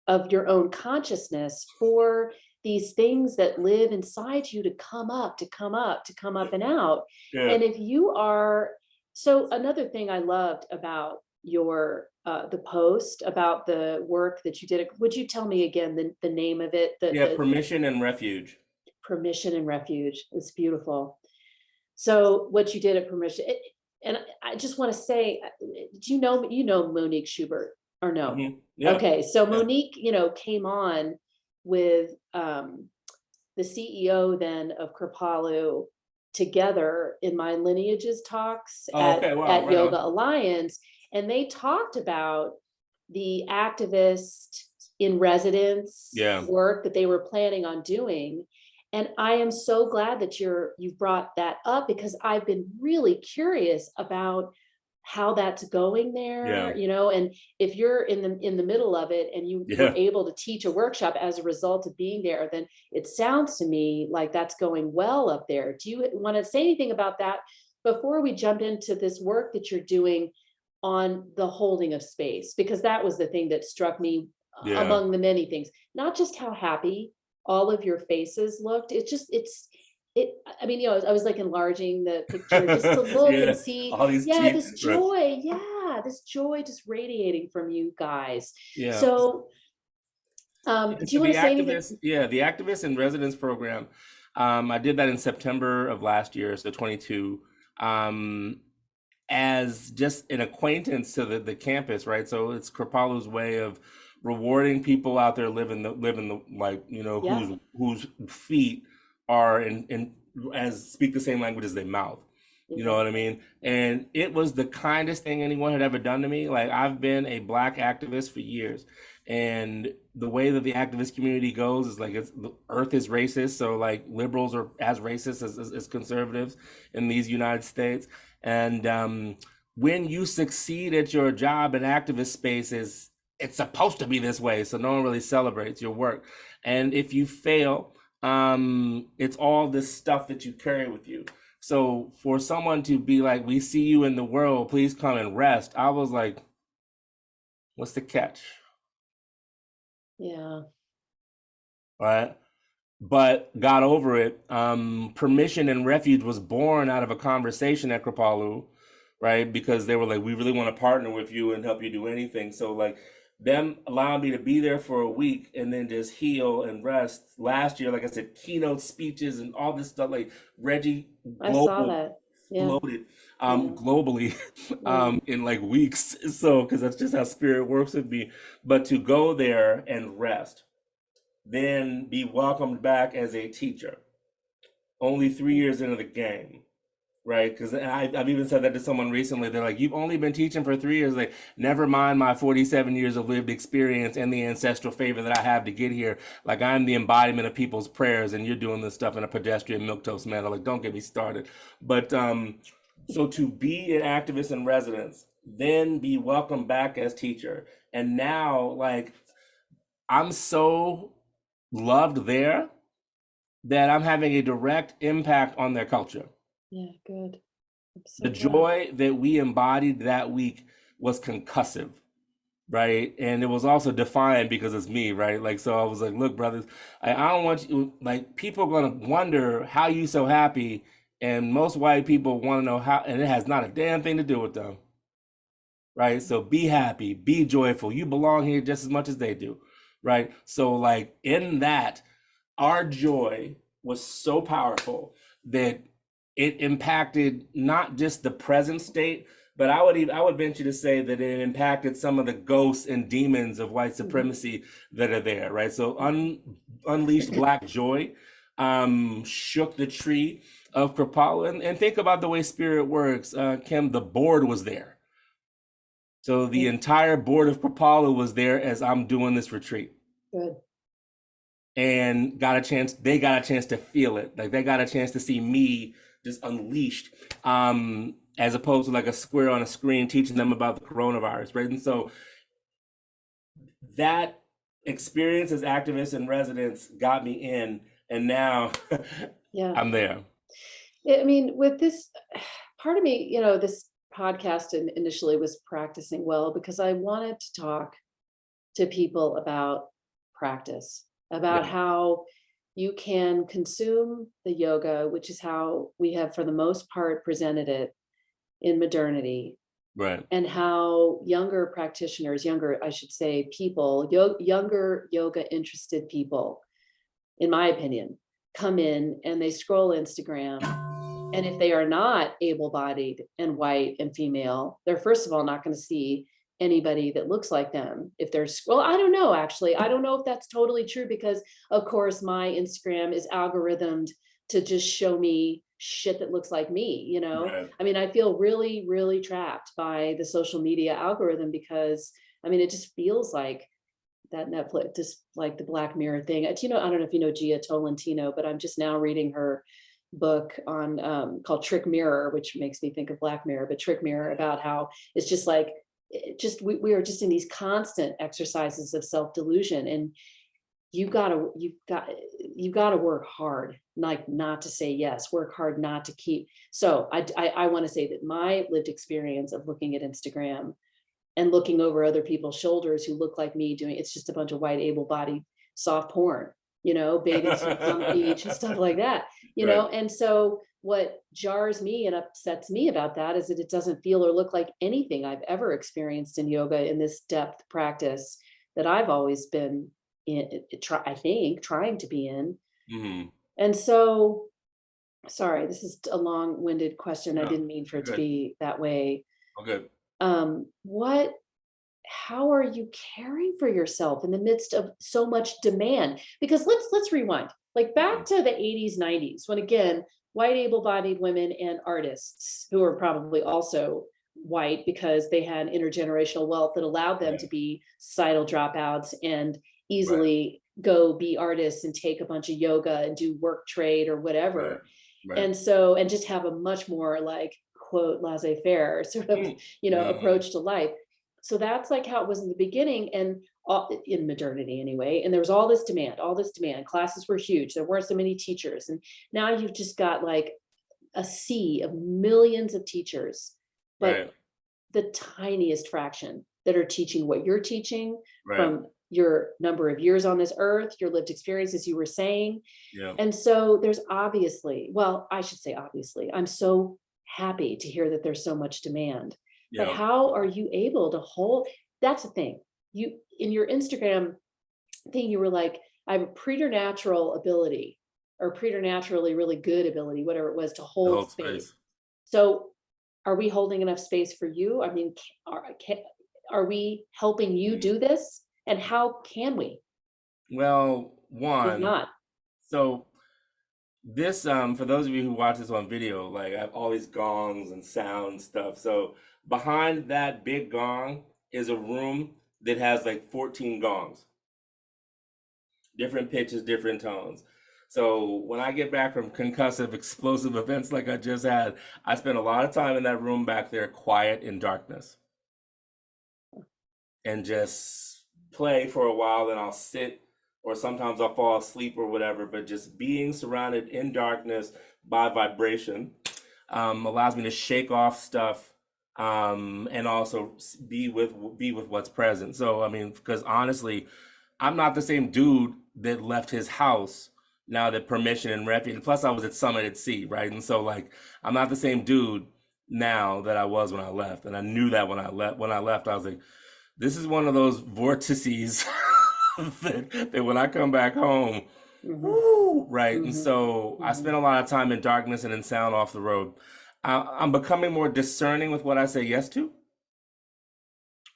of your own consciousness for these things that live inside you to come up, to come up, to come up and out. yeah. And if you are, so another thing I loved about your the post about the work that you did, would you tell me again the name of it, Yeah, the permission and refuge. permission and refuge? It's beautiful. So what you did at permission, and I just want to say, do you know Monique Schubert or no? Yeah, Okay, so yeah. Monique, came on with the CEO then of Kripalu together in my lineages talks Oh, at okay, wow, at right Yoga on. Alliance, and they talked about the activist in residence Yeah, work that they were planning on doing. And I am so glad that you've brought that up because I've been really curious about how that's going yeah, there, and if you're in the middle of it and you were yeah. able to teach a workshop as a result of being there, then it sounds to me like that's going well up there. Do you want to say anything about that before we jump into this work that you're doing on the holding of space, because that was the thing that struck me Yeah. among the many things, not just how happy all of your faces looked. It, I mean, I was like enlarging the picture just to look and Yeah. see, All these yeah, teeth. this Right. joy, yeah, this joy just radiating from you guys. Yeah. So, do So you want the to say anything? activists, yeah, the activist in residence program. I did that in September of last year, so 22. Um, as just an acquaintance to the campus, right? So it's Kripalu's way of rewarding people out there living the like, Yeah. whose feet are in as speak the same language as their mouth. You know Yeah. what I mean? And it was the kindest thing anyone had ever done to me. Like, I've been a Black activist for years, and the way that the activist community goes is like, the earth is racist, so like liberals are as racist as conservatives in these United States. And when you succeed at your job in activist spaces, it's supposed to be this way, so no one really celebrates your work. And if you fail, it's all this stuff that you carry with you. So for someone to be like, "We see you in the world, please come and rest," I was like, what's the catch? Yeah. Right? But got over it. Permission and Refuge was born out of a conversation at Kripalu, right? Because they were like, "We really want to partner with you and help you do anything." So like, them allowing me to be there for a week and then just heal and rest. Last year, like I said, keynote speeches and all this stuff, like Reggie I saw Global that. Yeah. exploded Yeah. globally Yeah. in like weeks. So because that's just how spirit works with me. But to go there and rest, then be welcomed back as a teacher only 3 years into the game, right? Because I've even said that to someone recently. They're like, "You've only been teaching for 3 years." Like, never mind my 47 years of lived experience and the ancestral favor that I have to get here. Like, I'm the embodiment of people's prayers, and you're doing this stuff in a pedestrian milquetoast manner. Like, don't get me started. But so to be an activist in residence, then be welcomed back as teacher, and now like, I'm so loved there that I'm having a direct impact on their culture. Yeah. Good. I'm The so glad. joy that we embodied that week was concussive, right? And it was also defiant because it's me, right? Like, so I was like, "Look, brothers, I don't want you, like, people are gonna wonder how you so happy, and most white people want to know how, and it has not a damn thing to do with them, right? So be happy, be joyful. You belong here just as much as they do, right? So like, in that, our joy was so powerful that it impacted not just the present state, but I would venture to say that it impacted some of the ghosts and demons of white Mhm. supremacy that are there, right? So unleashed Black joy shook the tree of Kripalu. And think about the way spirit works. Kim, the board was there. So the Yeah. entire board of Kripalu was there as I'm doing this retreat, Good. and they got a chance to feel it. Like, they got a chance to see me just unleashed, as opposed to like a square on a screen teaching them about the coronavirus, right? And so that experience as activists and residents got me in, and now Yeah. I'm there. I mean, with this, part of me, this podcast initially was practicing well because I wanted to talk to people about practice, about Yeah, how you can consume the yoga, which is how we have, for the most part, presented it in modernity, right. and how younger practitioners, younger, I should say, people, younger yoga interested people, in my opinion, come in and they scroll Instagram. And if they are not able bodied and white and female, they're first of all not going to see anybody that looks like them. If there's, well, I don't know, actually. I don't know if that's totally true because, of course, my Instagram is algorithmed to just show me shit that looks like me. Right. I mean, I feel really, really trapped by the social media algorithm because, I mean, it just feels like that Netflix, just like the Black Mirror thing. I don't know if you know Gia Tolentino, but I'm just now reading her book on called Trick Mirror, which makes me think of Black Mirror, but Trick Mirror, about how it's just like, we are just in these constant exercises of self-delusion, and you've got you got to work hard, like not to say yes, work hard not to keep. So I want to say that my lived experience of looking at Instagram and looking over other people's shoulders who look like me doing, it's just a bunch of white able-bodied soft porn, bathing suits on the beach and stuff like that, Right. and so what jars me and upsets me about that is that it doesn't feel or look like anything I've ever experienced in yoga in this depth practice that I've always been I think trying to be in. Hmm. And so, sorry, this is a long-winded question. I No, didn't mean for you're it to good. be that way. All good. What How are you caring for yourself in the midst of so much demand? Because let's rewind, like back Mhm. to the 80s, 90s, when again, white able-bodied women and artists who are probably also white because they had intergenerational wealth that allowed them to Right. be societal dropouts and Right. easily go be artists and take a bunch of yoga and do work trade or Right. whatever. Right. And so, and just have a much more like quote laissez-faire sort of, Mm-hmm. approach to life. So that's like how it was in the beginning and in modernity anyway. And there was all this demand. Classes were huge. There weren't so many teachers. And now you've just got like a sea of millions of teachers, but Right. the tiniest fraction that are teaching what you're teaching Right. from your number of years on this earth, your lived experience, as you were saying. Yeah. And so there's obviously, well, I should say obviously, I'm so happy to hear that there's so much demand. But Yeah. how are you able to hold? That's the thing. You in your Instagram thing, you were like, I have a preternatural ability or preternaturally really good ability, whatever it was, to The hold whole space. space. So are we holding enough space for you? I mean, are we helping you Mhm. do this? And how can we, Well, if one, not? so this for those of you who watch this on video, like I have all these gongs and sound stuff. So behind that big gong is a room that has like 14 gongs, different pitches, different tones. So when I get back from concussive, explosive events like I just had, I spend a lot of time in that room back there, quiet in darkness, and just play for a while. Then I'll sit, or sometimes I'll fall asleep or whatever. But just being surrounded in darkness by vibration allows me to shake off stuff, and also be with what's present. So I mean, because honestly, I'm not the same dude that left his house now that permission and refuge. And plus, I was at Summit at Sea, right? And so, like, I'm not the same dude now that I was when I left. And I knew that when I left. When I left, I was like, this is one of those vortices that when I come back home, Hmm. whoo, right? And Hmm. so I Hmm. spent a lot of time in darkness and in sound off the road. I'm becoming more discerning with what I say yes to,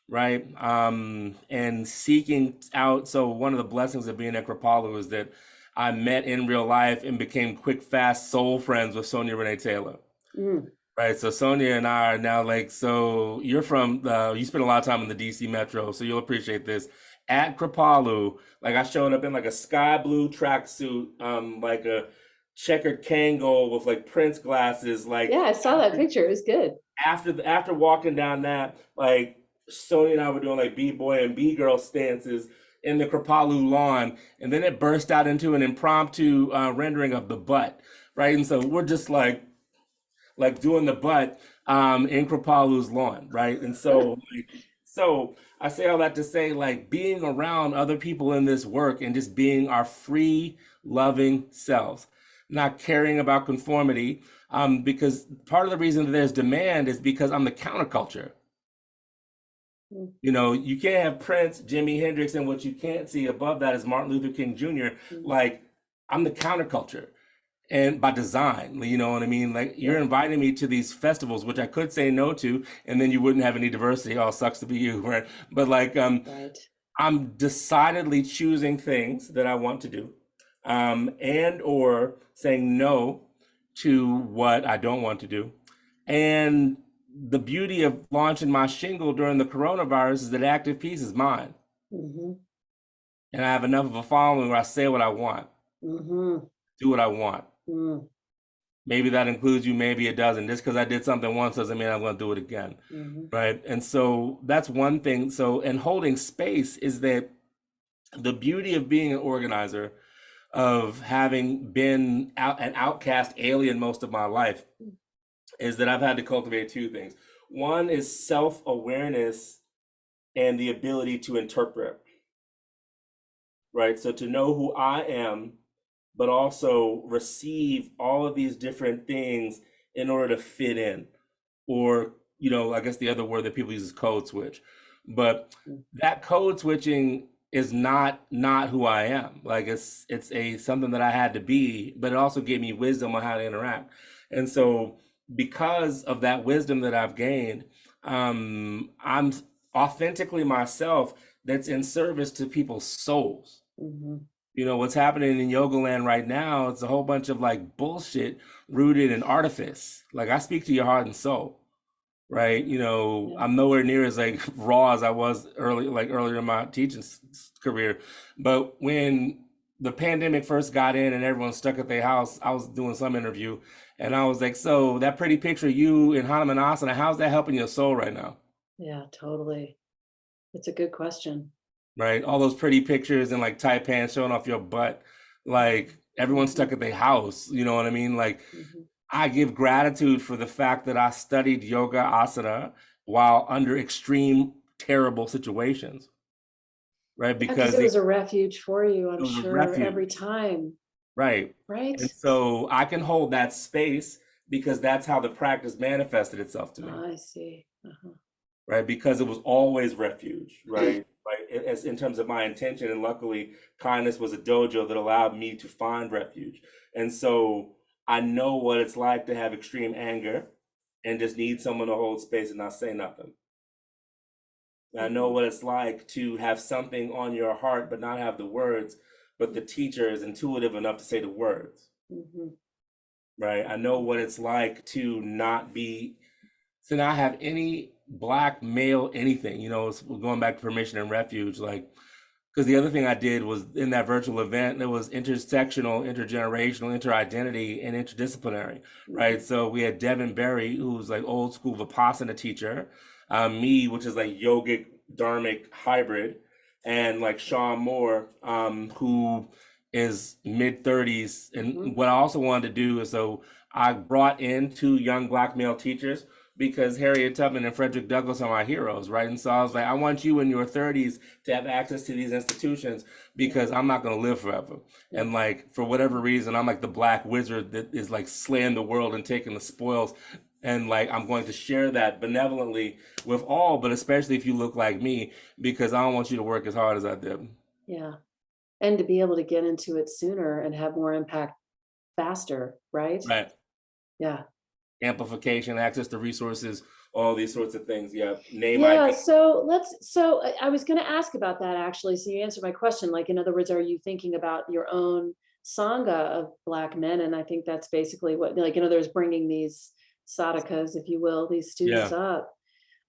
right? And seeking out. So one of the blessings of being at Kripalu is that I met in real life and became quick, fast soul friends with Sonia Renee Taylor. Mm. Right, so Sonia and I are now like, so you're from you spend a lot of time in the DC Metro, so you'll appreciate this. At Kripalu, like I showed up in like a sky blue tracksuit, like a checkered Kangol with like Prince glasses, like Yeah, I saw that picture. It was good. after walking down that, like Sonia and I were doing like B-boy and B-girl stances in the Kripalu lawn, and then it burst out into an impromptu rendering of the butt, right? And so we're just like doing the butt in Kripalu's lawn, right? And so, so I say all that to say, like being around other people in this work and just being our free, loving selves, not caring about conformity, because part of the reason that there's demand is because I'm the counterculture. Mm. You know, you can't have Prince, Jimi Hendrix, and what you can't see above that is Martin Luther King Jr. Mm. Like, I'm the counterculture, and by design, you know what I mean? Like you're Yeah. inviting me to these festivals, which I could say no to, and then you wouldn't have any diversity. Oh, sucks to be you, right? But like, Right. I'm decidedly choosing things that I want to do, and or saying no to what I don't want to do. And the beauty of launching my shingle during the coronavirus is that active peace is mine, Hmm. and I have enough of a following where I say what I want, Hmm. do what I want. Mm. Maybe that includes you, maybe it doesn't. Just because I did something once doesn't mean I'm going to do it again. Hmm. Right. And so that's one thing. So, and holding space is that the beauty of being an organizer, of having been an outcast alien most of my life is that I've had to cultivate two things. One is self-awareness and the ability to interpret, right? So to know who I am, but also receive all of these different things in order to fit in. Or, I guess the other word that people use is code switch. But that code switching is not who I am. Like it's a something that I had to be, but it also gave me wisdom on how to interact. And so because of that wisdom that I've gained, I'm authentically myself that's in service to people's souls. Mhm. What's happening in yoga land right now, it's a whole bunch of like bullshit rooted in artifice. Like I speak to your heart and soul, right? Yeah. I'm nowhere near as like raw as I was earlier in my teaching career. But when the pandemic first got in and everyone stuck at their house, I was doing some interview and I was like, so that pretty picture of you in Hanumanasana, how's that helping your soul right now? Yeah, totally. It's a good question. Right? All those pretty pictures and like tight pants showing off your butt. Like everyone's stuck at their house. You know what I mean? Like Mhm. I give gratitude for the fact that I studied yoga asana while under extreme, terrible situations, right? Yeah, because Because it it, was a refuge for you, it I'm was a sure, every refuge, time, right? right? And so I can hold that space because that's how the practice manifested itself to me, I see. Uh-huh. right? Because it was always refuge, right? Right. As in terms of my intention, and luckily, kindness was a dojo that allowed me to find refuge. And so I know what it's like to have extreme anger and just need someone to hold space and not say nothing. I know Mhm. what it's like to have something on your heart but not have the words, but the teacher is intuitive enough to say the words, Mhm. right? I know what it's like to not have any black male anything, it's going back to permission and refuge, like, because the other thing I did was in that virtual event, it was intersectional, intergenerational, interidentity, and interdisciplinary, right? Mhm. So we had Devin Berry, who's like old school Vipassana teacher, me, which is like yogic, dharmic hybrid, and like Sean Moore, who is mid 30s. And Mhm. what I also wanted to do is so I brought in two young black male teachers because Harriet Tubman and Frederick Douglass are my heroes, right? And so I was like, I want you in your 30s to have access to these institutions Yeah. because I'm not going to live forever. Yeah. And like, for whatever reason, I'm like the black wizard that is like slaying the world and taking the spoils. And like, I'm going to share that benevolently with all, but especially if you look like me, because I don't want you to work as hard as I did. Yeah. And to be able to get into it sooner and have more impact faster, right? Right. Yeah. Amplification, access to resources, all these sorts of things. Yeah. Name Yeah, ID. so I was going to ask about that actually. So you answered my question. Like, in other words, are you thinking about your own sangha of Black men? And I think that's basically what, like, in other words, bringing these sadhakas, if you will, these students Yeah. up.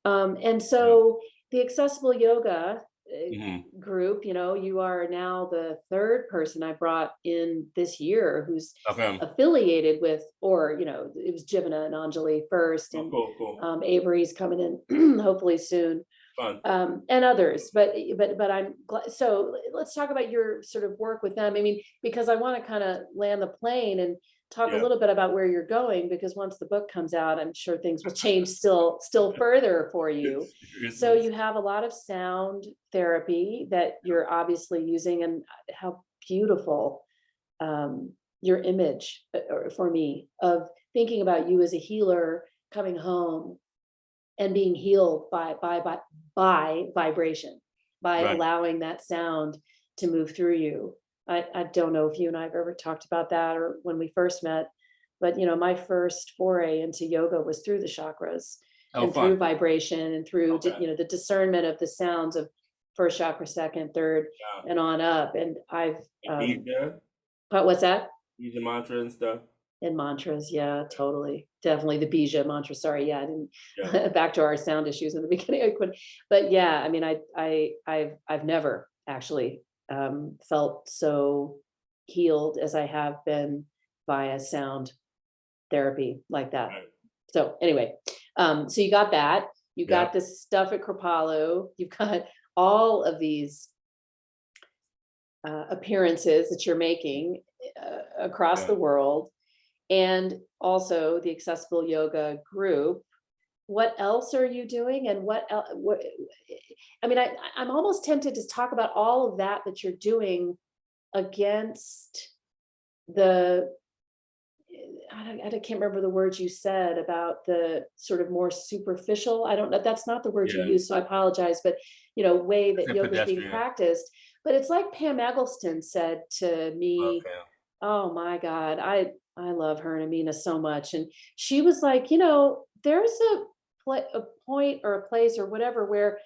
And Yeah. so the accessible yoga Hmm. group, you are now the third person I brought in this year who's Okay. affiliated with, or, it was Jivana and Anjali first, Oh, and cool, cool. Avery's coming in hopefully soon, Fun. and others. But I'm glad. So let's talk about your sort of work with them. I mean, because I want to kind of land the plane and talk a Yeah. little bit about where you're going, because once the book comes out, I'm sure things will change still further for you. So Seriousness. you have a lot of sound therapy that you're obviously using, and how beautiful, your image, or for me, of thinking about you as a healer coming home and being healed by vibration, by Right. allowing that sound to move through you. I don't know if you and I have ever talked about that, or when we first met, but my first foray into yoga was through the chakras Oh, and fun. through vibration and through Okay. the discernment of the sounds of first chakra, second, third, Yeah. and on up. And I've Like Bija, but what's that? Bija mantra and stuff. And mantras, yeah, totally. Definitely the bija mantra. Sorry, yeah, I Yeah. didn't back to our sound issues in the beginning. I couldn't, but yeah, I mean, I've never actually felt so healed as I have been via sound therapy like that. Right. So anyway, so you got that. You got Yep. this stuff at Kripalu. You've got all of these appearances that you're making across the world, and also the Accessible Yoga group. What else are you doing? And I mean, I'm almost tempted to talk about all of that you're doing against the, I can't remember the words you said about the sort of more superficial. I don't know. That's not the word you Yeah. used, so I apologize. But way that It's yoga is being pedestrian. practiced. But it's like Pam Eggleston said to me. Okay. Oh my God, I love her and Amina so much, and she was like, there's a point or a place or whatever where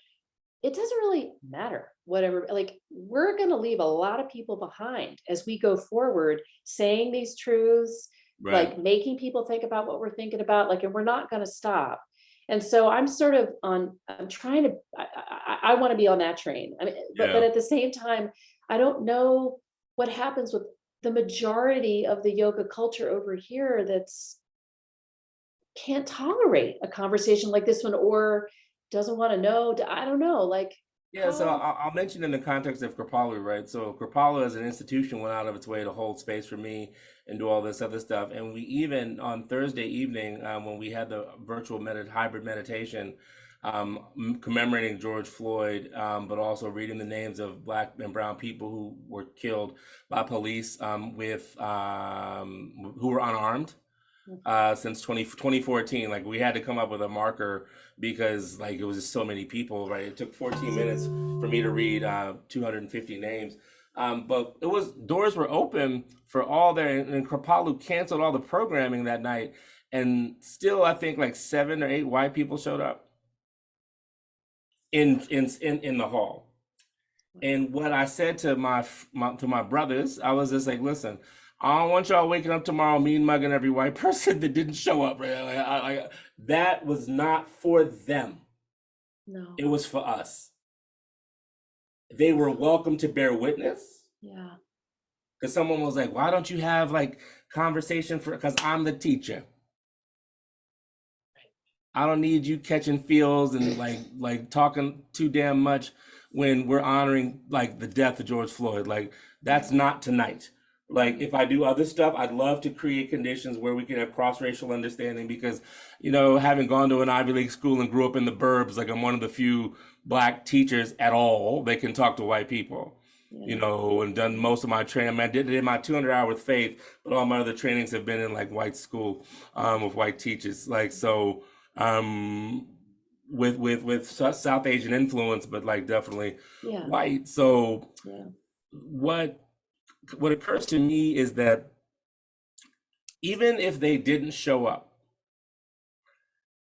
it doesn't really matter. Whatever, like we're going to leave a lot of people behind as we go forward, saying these truths, Right. like making people think about what we're thinking about, like, and we're not going to stop. And so I'm sort of I'm trying to, I want to be on that train. I mean, but Yeah. at the same time, I don't know what happens with the majority of the yoga culture over here that's can't tolerate a conversation like this one, or doesn't want to know. I don't know, like Yeah, so how. I'll mention in the context of Kripalu, right? So Kripalu as an institution went out of its way to hold space for me and do all this other stuff. And we even on Thursday evening, when we had the virtual hybrid meditation, commemorating George Floyd, but also reading the names of Black and brown people who were killed by police who were unarmed. Since 2014, like we had to come up with a marker because like it was just so many people, right? It took 14 minutes for me to read 250 names. But doors were open for all there, and Kripalu canceled all the programming that night, and still I think like 7 or 8 white people showed up in the hall. And what I said to my brothers, I was just like, listen, I don't want y'all waking up tomorrow mean mugging every white person that didn't show up. Right? That was not for them. No. It was for us. They were welcome to bear witness. Yeah. Because someone was like, why don't you have like conversation because I'm the teacher. I don't need you catching feels and like talking too damn much when we're honoring like the death of George Floyd. Like that's not tonight. Like if I do other stuff, I'd love to create conditions where we can have cross-racial understanding because, having gone to an Ivy League school and grew up in the burbs, like I'm one of the few Black teachers at all that can talk to white people, and done most of my training. I did my 200-hour with Faith, but all my other trainings have been in like white school with white teachers. Like, so with South Asian influence, but like definitely white. So what occurs to me is that even if they didn't show up,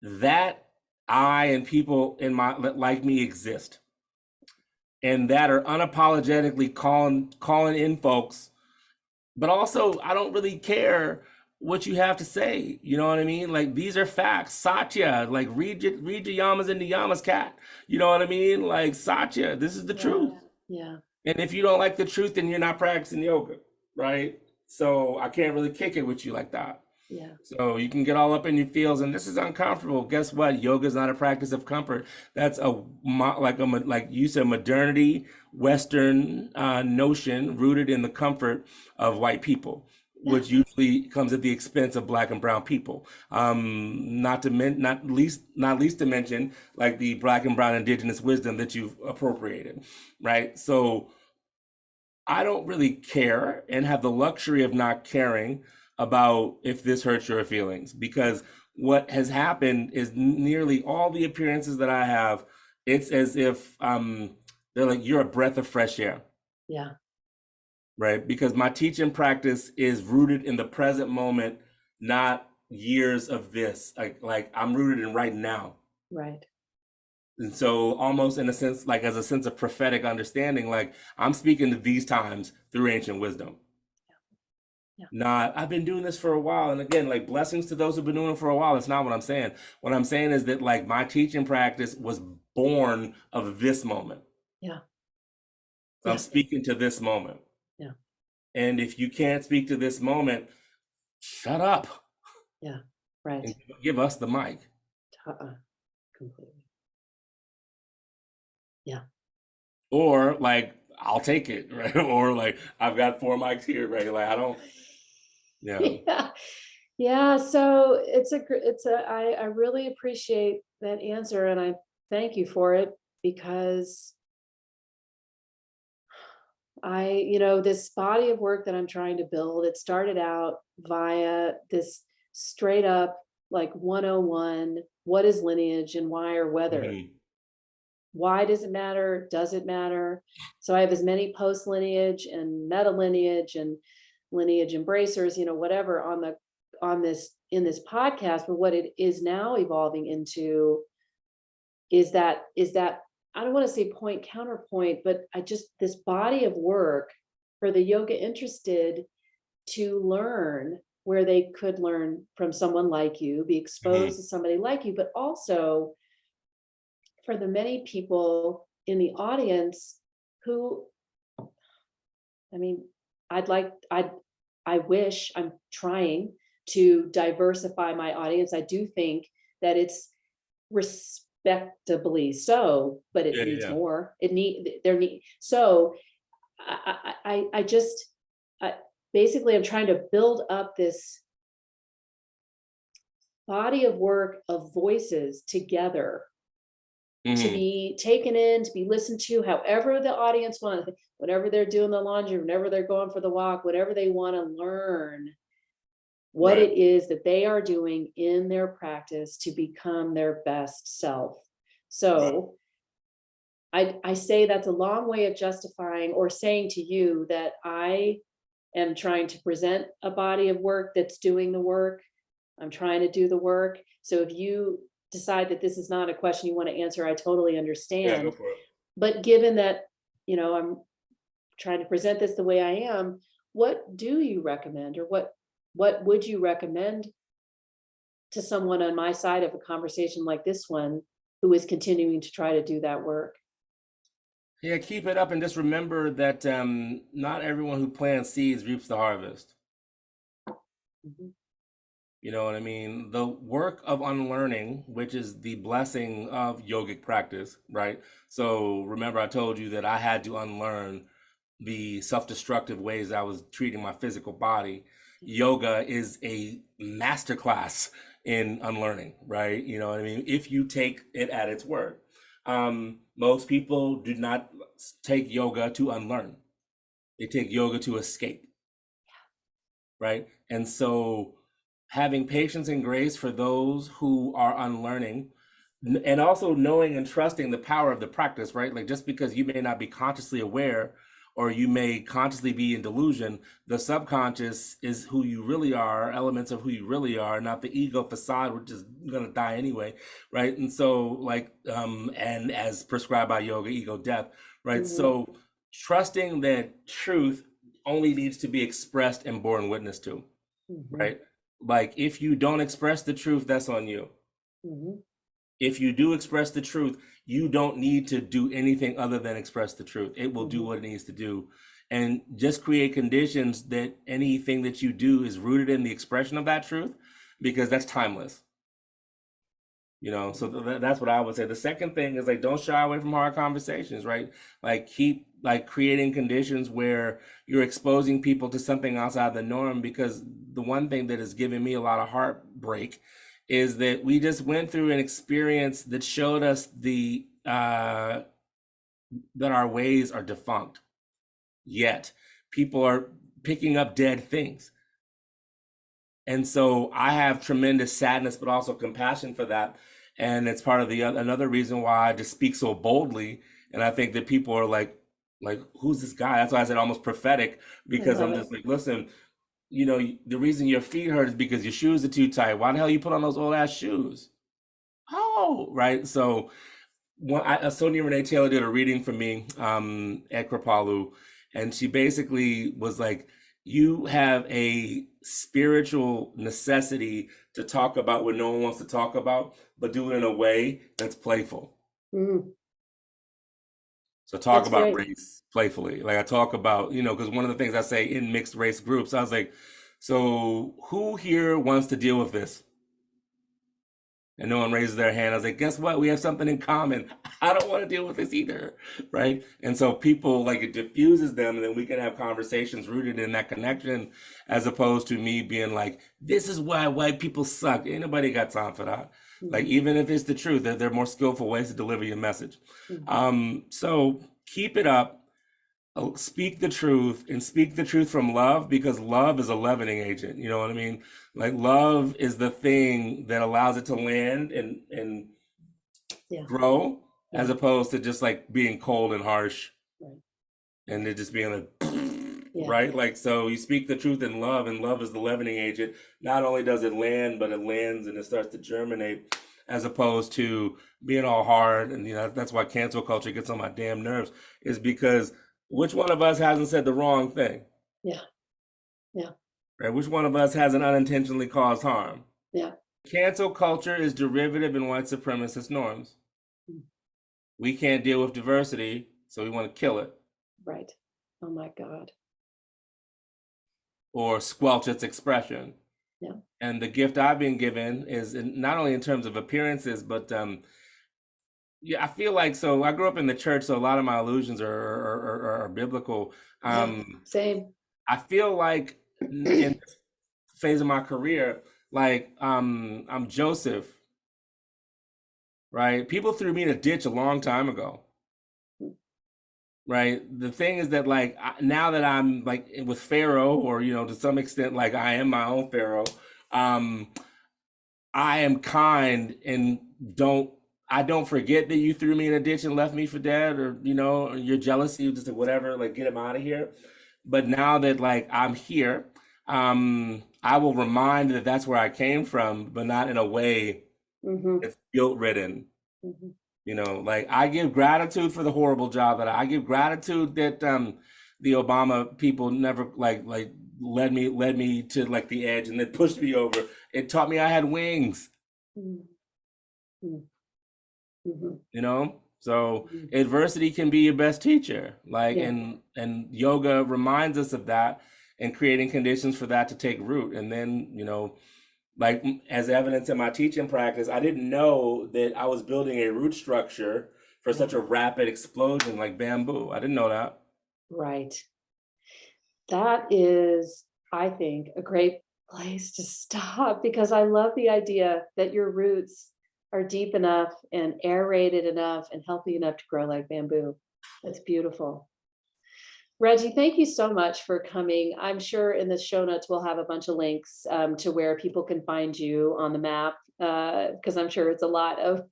that I and people in like me exist, and that are unapologetically calling in folks. But also, I don't really care what you have to say. You know what I mean? Like these are facts. Satya, like read your yamas and the yamas, cat. You know what I mean? Like Satya, this is the truth. Yeah. And if you don't like the truth, then you're not practicing yoga, right? So I can't really kick it with you like that. Yeah. So you can get all up in your feels, and this is uncomfortable. Guess what? Yoga is not a practice of comfort. That's like you said, modernity, Western notion rooted in the comfort of white people, which usually comes at the expense of Black and brown people. Not least to mention like the Black and brown indigenous wisdom that you've appropriated, right? So I don't really care and have the luxury of not caring about if this hurts your feelings, because what has happened is nearly all the appearances that I have, it's as if they're like, you're a breath of fresh air. Yeah. Right? Because my teaching practice is rooted in the present moment, not years of this. Like I'm rooted in right now. Right. And so almost in a sense, like as a sense of prophetic understanding, like I'm speaking to these times through ancient wisdom. Yeah. Not, I've been doing this for a while. And again, like blessings to those who've been doing it for a while. That's not what I'm saying. What I'm saying is that like my teaching practice was born of this moment. Yeah. So I'm speaking to this moment. Yeah. And if you can't speak to this moment, shut up. Yeah. Right. And give us the mic. Completely. Yeah. Or like I'll take it, right? Or like I've got four mics here, right? Like I don't, yeah. Yeah. Yeah. So I really appreciate that answer, and I thank you for it, because this body of work that I'm trying to build, it started out via this straight up like 101, what is lineage and why or whether. Hmm. Why does it matter? Does it matter? So I have as many post lineage and meta lineage and lineage embracers, whatever on this in this podcast. But what it is now evolving into is that I don't want to say point counterpoint, but I just this body of work for the yoga interested to learn, where they could learn from someone like you, be exposed Hmm. to somebody like you, but also for the many people in the audience who, I mean, I'd like, I wish, I'm trying to diversify my audience. I do think that it's respectably so, but it Yeah, needs yeah. more. There need, so I just, I, basically I'm trying to build up this body of work of voices together to Hmm. be taken in, to be listened to, however the audience wants, whatever they're doing the laundry, whenever they're going for the walk, whatever they want to learn, what Right. it is that they are doing in their practice to become their best self. Right. So I say that's a long way of justifying or saying to you that I am trying to present a body of work that's doing the work. I'm trying to do the work. So if you decide that this is not a question you want to answer, I totally Yeah, go understand. for it. But given that, I'm trying to present this the way I am, what do you recommend, or what would you recommend to someone on my side of a conversation like this one, who is continuing to try to do that work? Yeah, keep it up and just remember that not everyone who plants seeds reaps the harvest. Mhm. You know what I mean? The work of unlearning, which is the blessing of yogic practice, right? So remember, I told you that I had to unlearn the self-destructive ways I was treating my physical body. Yoga is a masterclass in unlearning, right? You know what I mean? If you take it at its word. Most people do not take yoga to unlearn. They take yoga to escape, right? And so having patience and grace for those who are unlearning, and also knowing and trusting the power of the practice, right? Like just because you may not be consciously aware or you may consciously be in delusion, the subconscious is who you really are, elements of who you really are, not the ego facade, which is gonna die anyway, right? And so like and as prescribed by yoga, ego death, right? Mhm. So trusting that truth only needs to be expressed and borne witness to, Mhm. right? Like if you don't express the truth, that's on you. Mhm. If you do express the truth, you don't need to do anything other than express the truth. It will do Mhm. what it needs to do. And just create conditions that anything that you do is rooted in the expression of that truth, because that's timeless. So that's what I would say. The second thing is like don't shy away from hard conversations, right? Like keep like creating conditions where you're exposing people to something outside the norm, because the one thing that has given me a lot of heartbreak is that we just went through an experience that showed us the that our ways are defunct. Yet people are picking up dead things. And so I have tremendous sadness, but also compassion for that. And it's part of the another reason why I just speak so boldly. And I think that people are like, who's this guy? That's why I said almost prophetic, I because love I'm it. just like, listen, the reason your feet hurt is because your shoes are too tight. Why the hell you put on those old ass shoes? Oh, right. So Sonia Renee Taylor did a reading for me at Kripalu, and she basically was like, "You have a spiritual necessity to talk about what no one wants to talk about, but do it in a way that's playful." Mhm. So talk That's about great. race playfully. Like I talk about, because one of the things I say in mixed race groups, I was like, "So who here wants to deal with this?" and no one raises their hand. I was like, guess what? We have something in common. I don't want to deal with this either, right? And so people, like, it diffuses them, and then we can have conversations rooted in that connection, as opposed to me being like, this is why white people suck. Ain't nobody got time for that. Like, even if it's the truth, there are more skillful ways to deliver your message. So keep it up. Speak the truth, and speak the truth from love, because love is a leavening agent. You know what I mean? Like, love is the thing that allows it to land and Yeah. grow, as Yeah. opposed to just like being cold and harsh, Right. and it just being like, Yeah. right? Like, so you speak the truth in love, and love is the leavening agent. Not only does it land, but it lands and it starts to germinate, as opposed to being all hard. And that's why cancel culture gets on my damn nerves, is because which one of us hasn't said the wrong thing? Yeah. Yeah. Right? Which one of us hasn't unintentionally caused harm? Yeah. Cancel culture is derivative in white supremacist norms. We can't deal with diversity, so we want to kill it Right. Oh my God. or squelch its expression. Yeah. And the gift I've been given is not only in terms of appearances, but yeah, I feel like, so I grew up in the church, so a lot of my illusions are biblical. Yeah. Same. I feel like in this phase of my career, like I'm Joseph, right? People threw me in a ditch a long time ago, right? The thing is that, like, now that I'm like with Pharaoh, or to some extent, like, I am my own Pharaoh, um, I am kind and I don't forget that you threw me in a ditch and left me for dead, or your jealousy, just like, whatever, like, get him out of here. But now that, like, I'm here, I will remind that that's where I came from, but not in a way that's guilt ridden. Like, I give gratitude for the horrible job that I give gratitude that the Obama people never like led me to, like, the edge and then pushed me over. It taught me I had wings. So adversity can be your best teacher. Like, Yeah. and yoga reminds us of that, and creating conditions for that to take root. And then, like, as evidence in my teaching practice, I didn't know that I was building a root structure for such a rapid explosion like bamboo. I didn't know that. Right. That is, I think, a great place to stop, because I love the idea that your roots are deep enough and aerated enough and healthy enough to grow like bamboo. That's beautiful. Reggie, thank you so much for coming. I'm sure in the show notes we'll have a bunch of links to where people can find you on the map, because I'm sure it's a lot of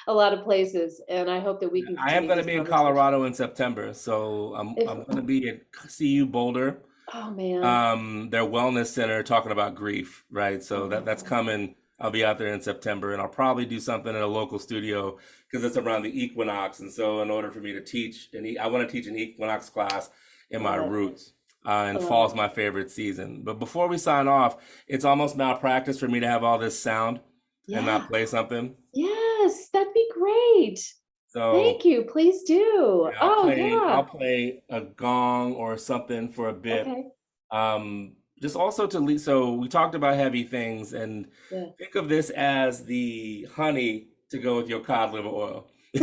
a lot of places. And I hope that we can I am continue going to this be in conversation. Colorado in September, so I'm If, going to be at CU Boulder, oh man, their wellness center, talking about grief, right? So that's oh, coming. I'll be out there in September, and I'll probably do something in a local studio because it's around the equinox. And so, in order for me to teach, I want to teach an equinox class in my love it. roots. I And love fall's it. my favorite season. But before we sign off, it's almost malpractice for me to have all this sound and Yeah. not play something. Yes, that'd be great. So Thank you. Please do. yeah, Oh I'll yeah. play a gong or something for a bit. Okay. Just also to lead, so we talked about heavy things, and Yeah. think of this as the honey to go with your cod liver oil. You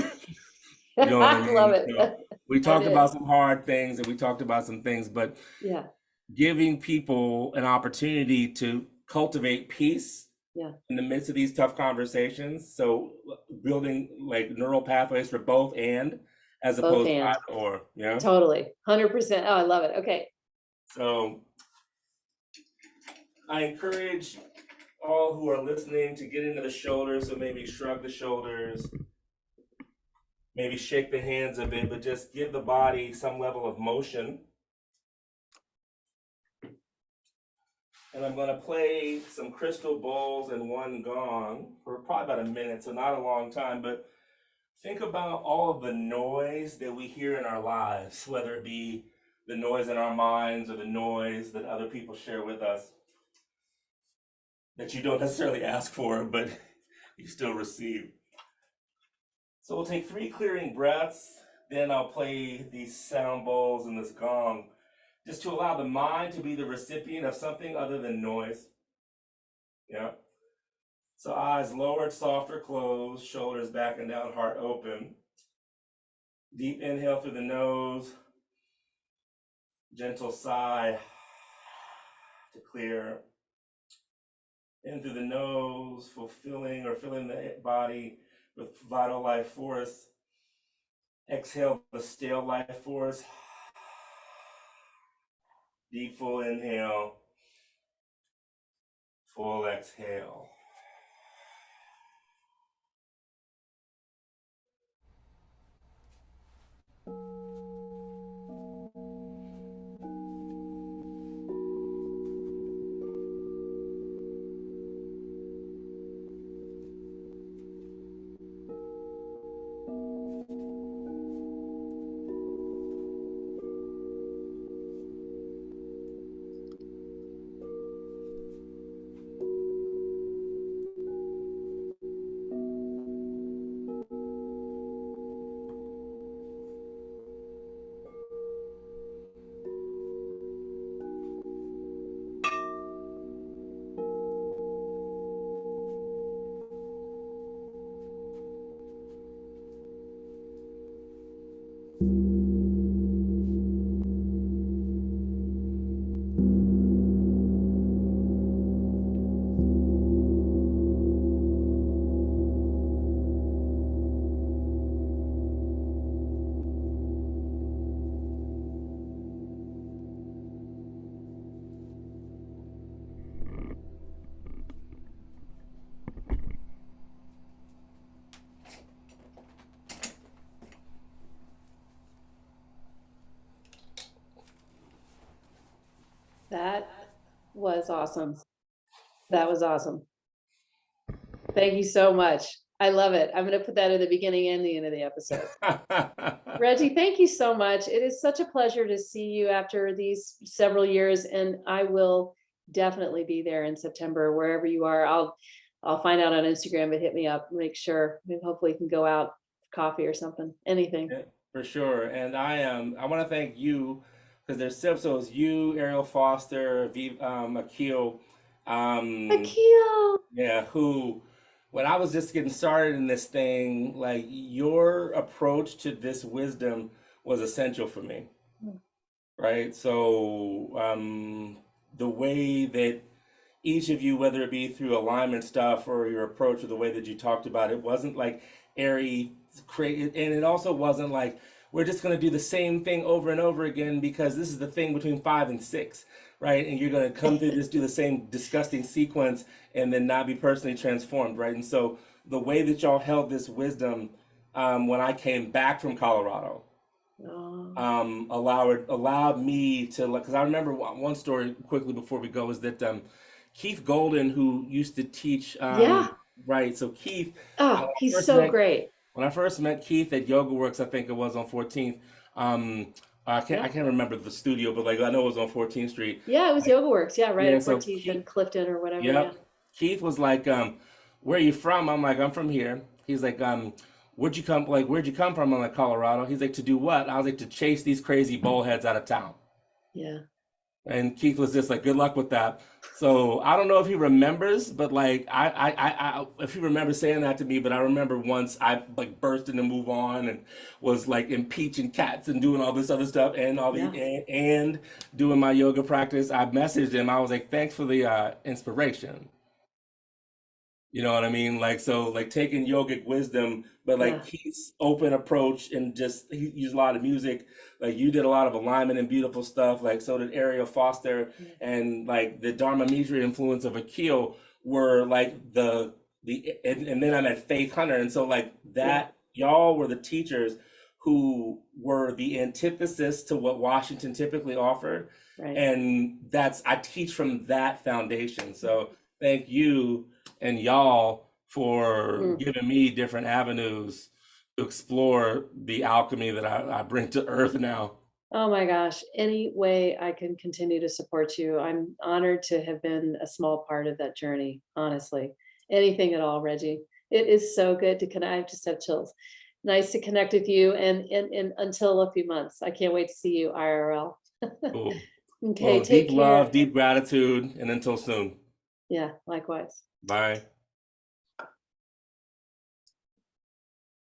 know what I I love mean? it. So we That talked about is. some hard things, and we talked about some things, but Yeah. giving people an opportunity to cultivate peace Yeah. in the midst of these tough conversations. So building, like, neural pathways for both, and as Both opposed to and. either or, yeah. Totally. 100%. Oh, I love it. Okay. So I encourage all who are listening to get into the shoulders. So maybe shrug the shoulders, maybe shake the hands a bit, but just give the body some level of motion. And I'm going to play some crystal bowls and one gong for probably about a minute, so not a long time. But think about all of the noise that we hear in our lives, whether it be the noise in our minds or the noise that other people share with us that you don't necessarily ask for, but you still receive. So we'll take 3 clearing breaths, then I'll play these sound bowls and this gong, just to allow the mind to be the recipient of something other than noise. Yeah. So eyes lowered, softer, closed, shoulders back and down, heart open. Deep inhale through the nose, gentle sigh to clear. In through the nose, fulfilling or filling the body with vital life force. Exhale the stale life force. Deep full inhale, full exhale. That was awesome. That was awesome. Thank you so much. I love it. I'm going to put that at the beginning and the end of the episode. Reggie, thank you so much. It is such a pleasure to see you after these several years, and I will definitely be there in September, wherever you are. I'll find out on Instagram, but hit me up, make sure. Maybe hopefully you can go out for coffee or something, anything. Yeah, for sure. And I want to thank you because there's so it's you, Ariel Foster, Akil, Akil. yeah, who when I was just getting started in this thing, like your approach to this wisdom was essential for me, right? So the way that each of you, whether it be through alignment stuff or your approach or the way that you talked about it, wasn't like airy, and it also wasn't like we're just going to do the same thing over and over again because this is the thing between 5 and 6, right? And you're going to come through this, do the same disgusting sequence, and then not be personally transformed, right? And so the way that y'all held this wisdom when I came back from Colorado allowed me to, because I remember one story quickly before we go is that Keith Golden, who used to teach, Yeah. right? So Keith, Oh, he's so great. when I first met Keith at Yoga Works, I think it was on 14th. I can't remember the studio, but like I know it was on 14th Street. Yeah, it was Yoga Works. Yeah, right at So 14th Keith, and Clifton or whatever. yep. Yeah. Keith was like, "Where are you from?" I'm like, "I'm from here." He's like, "Where'd you come? Like, where'd you come from?" I'm like, "Colorado." He's like, "To do what?" I was like, "To chase these crazy bullheads out of town." Yeah. And Keith was just like, "Good luck with that." So I don't know if he remembers, but like if he remembers saying that to me, but I remember once I like burst into Move On and was like impeaching cats and doing all this other stuff and and doing my yoga practice. I messaged him. I was like, "Thanks for the inspiration." You know what I mean? Like, so like taking yogic wisdom, but like Keith's open approach and just he used a lot of music. Like you did a lot of alignment and beautiful stuff. Like so did Ariel Foster and like the Dharma Mitra influence of Akil were like and then I met Faith Hunter. And so like that y'all were the teachers who were the antithesis to what Washington typically offered. Right. And I teach from that foundation. So thank you and y'all for giving me different avenues to explore the alchemy that I bring to earth now. Oh my gosh, any way I can continue to support you. I'm honored to have been a small part of that journey, honestly. Anything at all, Reggie. It is so good to connect. I just have chills. Nice to connect with you and until a few months. I can't wait to see you IRL. Cool. Okay, Well, take deep care. love, deep gratitude, and until soon. Yeah, likewise. Bye.